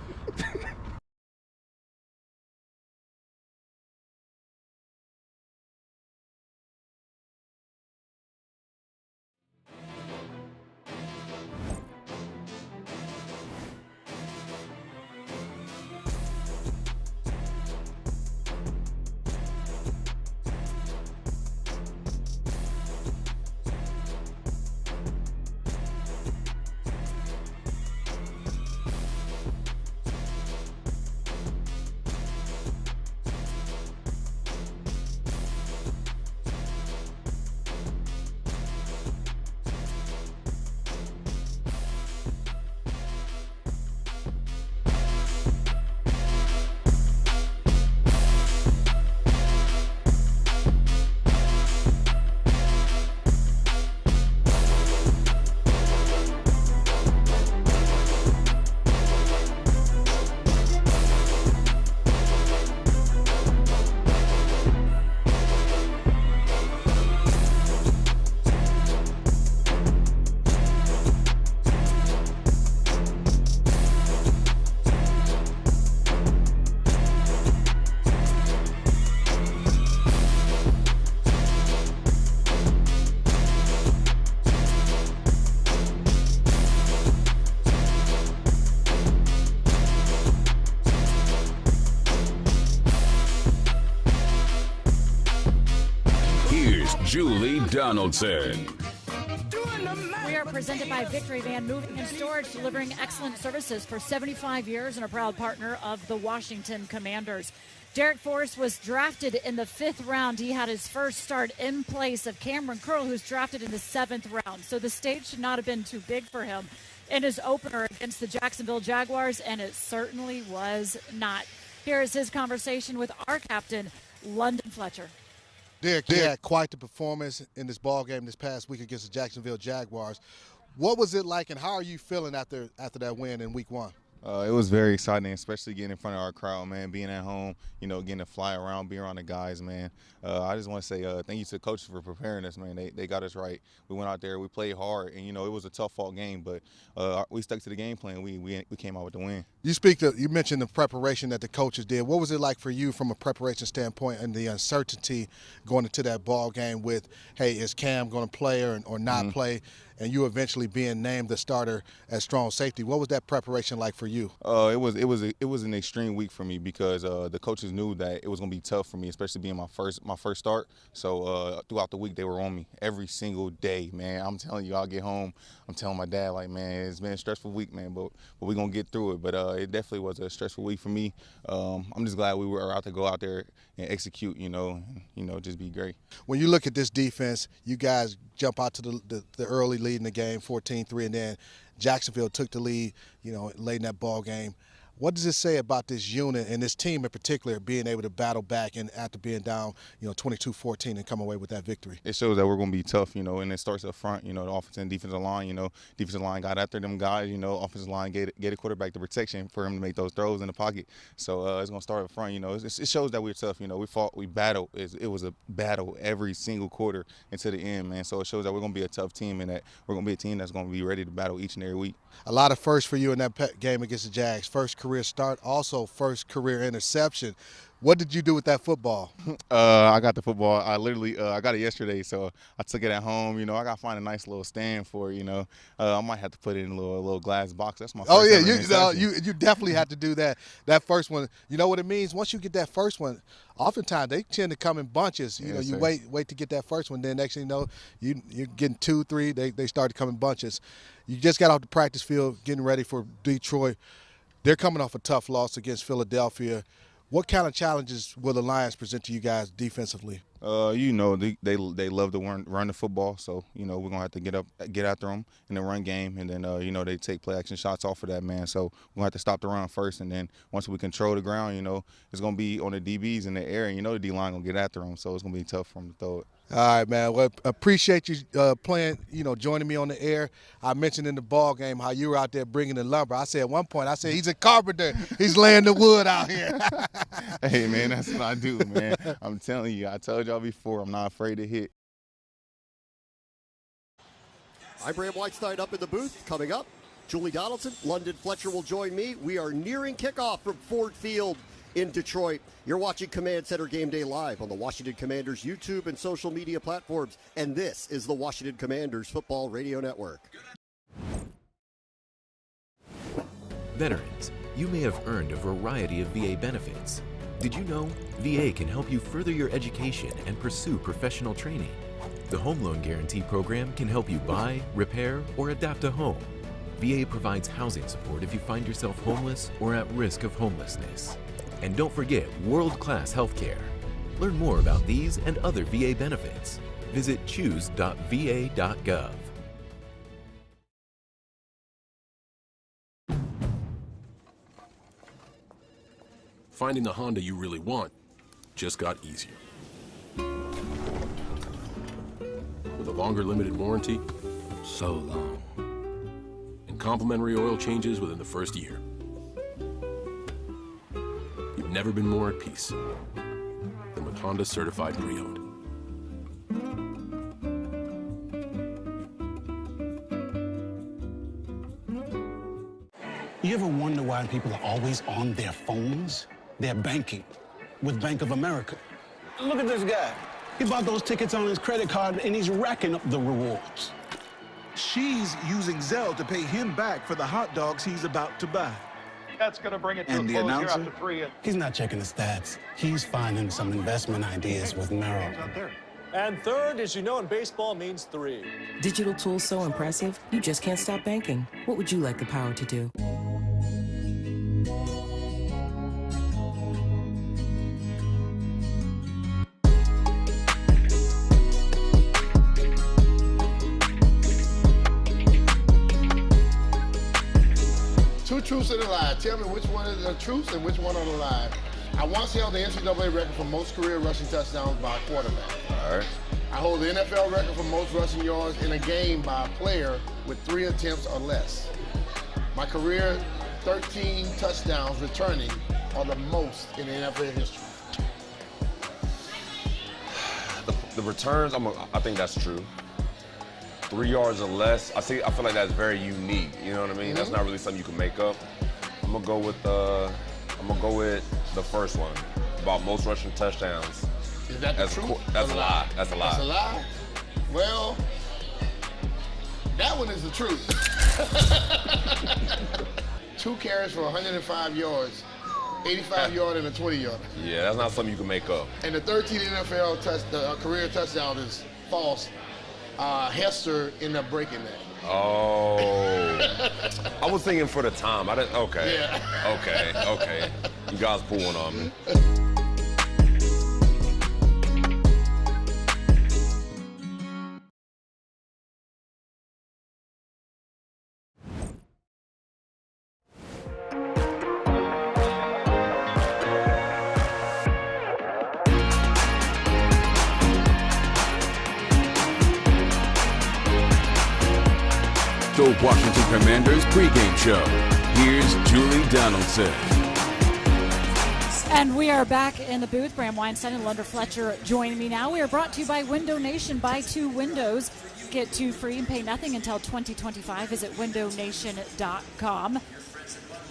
Donaldson. We are presented by Victory Van Moving and Storage, delivering excellent services for 75 years and a proud partner of the Washington Commanders. Derek Forrest was drafted in the 5th round. He had his first start in place of Cameron Curl, who's drafted in the 7th round. So the stage should not have been too big for him in his opener against the Jacksonville Jaguars, and it certainly was not. Here is his conversation with our captain, London Fletcher. Derek, you had quite the performance in this ball game this past week against the Jacksonville Jaguars. What was it like, and how are you feeling after that win in Week 1? It was very exciting, especially getting in front of our crowd, man, being at home, getting to fly around, be around the guys, man. I just want to say thank you to the coaches for preparing us, man. They got us right. We went out there, we played hard, and, it was a tough-fought game, but we stuck to the game plan. We came out with the win. You mentioned the preparation that the coaches did. What was it like for you from a preparation standpoint and the uncertainty going into that ball game with, hey, is Cam going to play or not play? And you eventually being named the starter as strong safety. What was that preparation like for you? It was an extreme week for me because the coaches knew that it was going to be tough for me, especially being my first start. So throughout the week they were on me every single day, man. I'm telling you, I'll get home, I'm telling my dad, like, man, it's been a stressful week, man, but we're going to get through it. But it definitely was a stressful week for me. I'm just glad we were out to go out there and execute, just be great. When you look at this defense, you guys jump out to the early lead in the game, 14-3, and then Jacksonville took the lead, late in that ball game. What does it say about this unit and this team in particular being able to battle back and after being down, 22-14 and come away with that victory? It shows that we're going to be tough, and it starts up front, the offensive and defensive line, defensive line got after them guys, offensive line get a quarterback the protection for him to make those throws in the pocket. So it's going to start up front, it shows that we're tough, we fought, we battled. It was a battle every single quarter until the end, man. So it shows that we're going to be a tough team and that we're going to be a team that's going to be ready to battle each and every week. A lot of firsts for you in that game against the Jags. First career start, also first career interception. What did you do with that football? I got the football. I literally I got it yesterday, so I took it at home. I got to find a nice little stand for it. I might have to put it in a little glass box. That's my first. Oh yeah, you definitely have to do that. That first one, you know what it means. Once you get that first one, oftentimes they tend to come in bunches. You wait to get that first one. Then next thing you know, you're getting 2, 3. They start to come in bunches. You just got off the practice field, getting ready for Detroit. They're coming off a tough loss against Philadelphia. What kind of challenges will the Lions present to you guys defensively? They love to run the football, so we're gonna have to get after them in the run game, and then they take play action shots off of that, man. So we're gonna have to stop the run first, and then once we control the ground, it's gonna be on the DBs in the air, and the D line gonna get after them, so it's gonna be tough for them to throw it. All right, man. Well, appreciate you playing, joining me on the air. I mentioned in the ball game how you were out there bringing the lumber. I said at one point, he's a carpenter. He's laying the wood out here. Hey, man, that's what I do, man. I'm telling you, I told y'all before, I'm not afraid to hit. I'm Bram Whiteside up in the booth. Coming up, Julie Donaldson, London Fletcher will join me. We are nearing kickoff from Ford Field in Detroit. You're watching Command Center Game Day live on the Washington Commanders YouTube and social media platforms, and this is the Washington Commanders Football Radio Network. Veterans, you may have earned a variety of VA benefits. Did you know VA can help you further your education and pursue professional training? The Home Loan Guarantee Program can help you buy, repair, or adapt a home. VA provides housing support if you find yourself homeless or at risk of homelessness. And don't forget world-class healthcare. Learn more about these and other VA benefits. Visit choose.va.gov. Finding the Honda you really want just got easier. With a longer limited warranty, so long. And complimentary oil changes within the first year. You've never been more at peace than with Honda Certified Pre-Owned. You ever wonder why people are always on their phones? They're banking with Bank of America. Look at this guy. He bought those tickets on his credit card and he's racking up the rewards. She's using Zelle to pay him back for the hot dogs he's about to buy. That's going to bring it to a close here after 3. He's not checking the stats. He's finding some investment ideas with Merrill. And third, as you know, in baseball means 3. Digital tools so impressive, you just can't stop banking. What would you like the power to do? Two truths and a lie. Tell me which one is the truth and which one are the lie. I once held the NCAA record for most career rushing touchdowns by a quarterback. All right. I hold the NFL record for most rushing yards in a game by a player with 3 attempts or less. My career 13 touchdowns returning are the most in NFL history. The returns, I think that's true. 3 yards or less, I feel like that's very unique. You know what I mean? That's not really something you can make up. I'm gonna go with the first one about most rushing touchdowns. Is that the truth? That's a lie. That's a lie. That's a lie? Well, that one is the truth. 2 carries for 105 yards, 85 yard and a 20-yarder. Yeah, that's not something you can make up. And the 13th NFL career touchdown is false. Hester ended up breaking that. Oh. I was thinking for the time. I didn't. Okay. Yeah. Okay. You guys pull one on me. The Washington Commanders pregame show. Here's Julie Donaldson. And we are back in the booth. Bram Weinstein and Lunder Fletcher joining me now. We are brought to you by Window Nation. Buy 2 windows, get 2 free, and pay nothing until 2025. Visit windownation.com.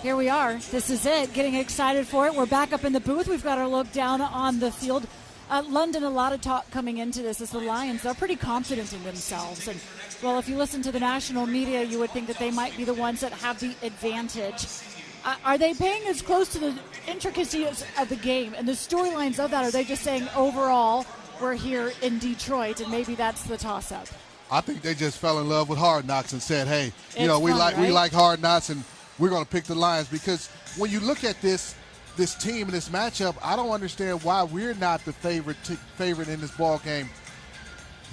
Here we are. This is it. Getting excited for it. We're back up in the booth. We've got our look down on the field. London, a lot of talk coming into this as the Lions, they're pretty confident in themselves. And, well, if you listen to the national media, you would think that they might be the ones that have the advantage. Are they paying as close to the intricacies of the game and the storylines of that? Or are they just saying, overall, we're here in Detroit, and maybe that's the toss-up? I think they just fell in love with Hard Knocks and said, hey, we like Hard Knocks, and we're going to pick the Lions. Because when you look at this team and this matchup, I don't understand why we're not the favorite in this ball game.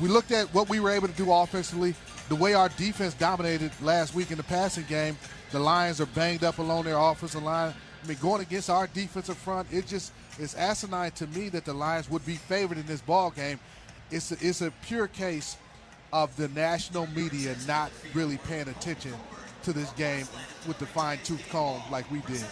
We looked at what we were able to do offensively, the way our defense dominated last week in the passing game. The Lions are banged up along their offensive line. I mean, going against our defensive front, it's asinine to me that the Lions would be favored in this ball game. It's a pure case of the national media not really paying attention to this game with the fine-tooth comb like we did.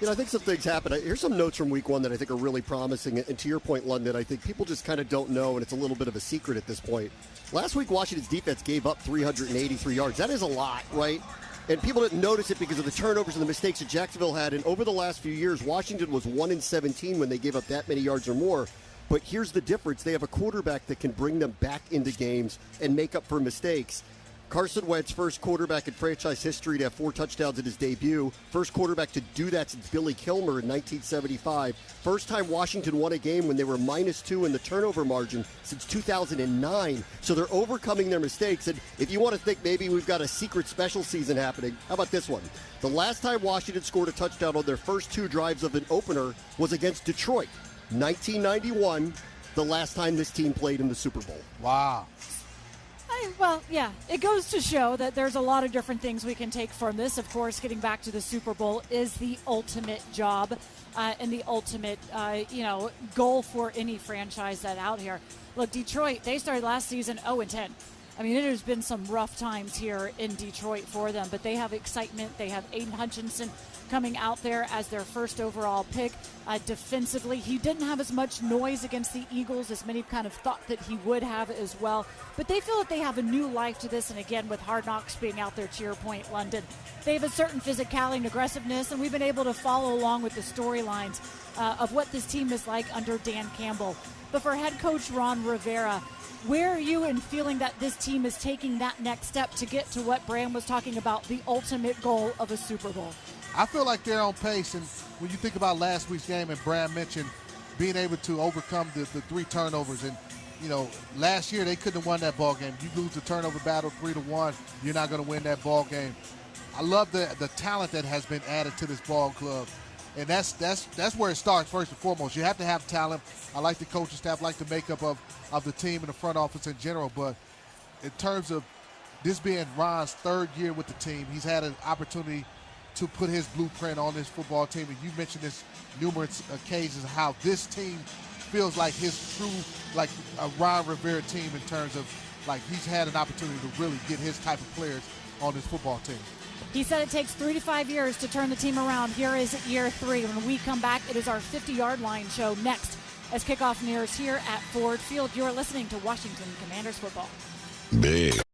You know, I think some things happen. Here's some notes from week 1 that I think are really promising. And to your point, London, I think people just kind of don't know, and it's a little bit of a secret at this point. Last week, Washington's defense gave up 383 yards. That is a lot, right? And people didn't notice it because of the turnovers and the mistakes that Jacksonville had. And over the last few years, Washington was 1-17 when they gave up that many yards or more. But here's the difference. They have a quarterback that can bring them back into games and make up for mistakes. Carson Wentz, first quarterback in franchise history to have 4 touchdowns in his debut. First quarterback to do that since Billy Kilmer in 1975. First time Washington won a game when they were -2 in the turnover margin since 2009. So they're overcoming their mistakes. And if you want to think maybe we've got a secret special season happening, how about this one? The last time Washington scored a touchdown on their first 2 drives of an opener was against Detroit. 1991, the last time this team played in the Super Bowl. Wow. Well, yeah, it goes to show that there's a lot of different things we can take from this. Of course, getting back to the Super Bowl is the ultimate job and the ultimate, goal for any franchise that's out here. Look, Detroit, they started last season 0-10. I mean, it has been some rough times here in Detroit for them, but they have excitement. They have Aiden Hutchinson coming out there as their first overall pick. Defensively, he didn't have as much noise against the Eagles as many kind of thought that he would have as well. But they feel that they have a new life to this, and again, with Hard Knocks being out there, to your point, London, they have a certain physicality and aggressiveness, and we've been able to follow along with the storylines of what this team is like under Dan Campbell. But for head coach Ron Rivera, where are you in feeling that this team is taking that next step to get to what Bram was talking about, the ultimate goal of a Super Bowl? I feel like they're on pace, and when you think about last week's game, and Bram mentioned being able to overcome the 3 turnovers, and last year they couldn't have won that ball game. You lose the turnover battle 3-1, you're not going to win that ball game. I love the talent that has been added to this ball club. And that's where it starts first and foremost. You have to have talent. I like the coaching staff, I like the makeup of the team and the front office in general. But in terms of this being Ron's third year with the team, he's had an opportunity to put his blueprint on this football team. And you mentioned this numerous occasions, how this team feels like his true, like a Ron Rivera team in terms of, like, he's had an opportunity to really get his type of players on this football team. He said it takes 3 to 5 years to turn the team around. Here is year 3. When we come back, it is our 50-yard line show next as kickoff nears here at Ford Field. You're listening to Washington Commanders football. Big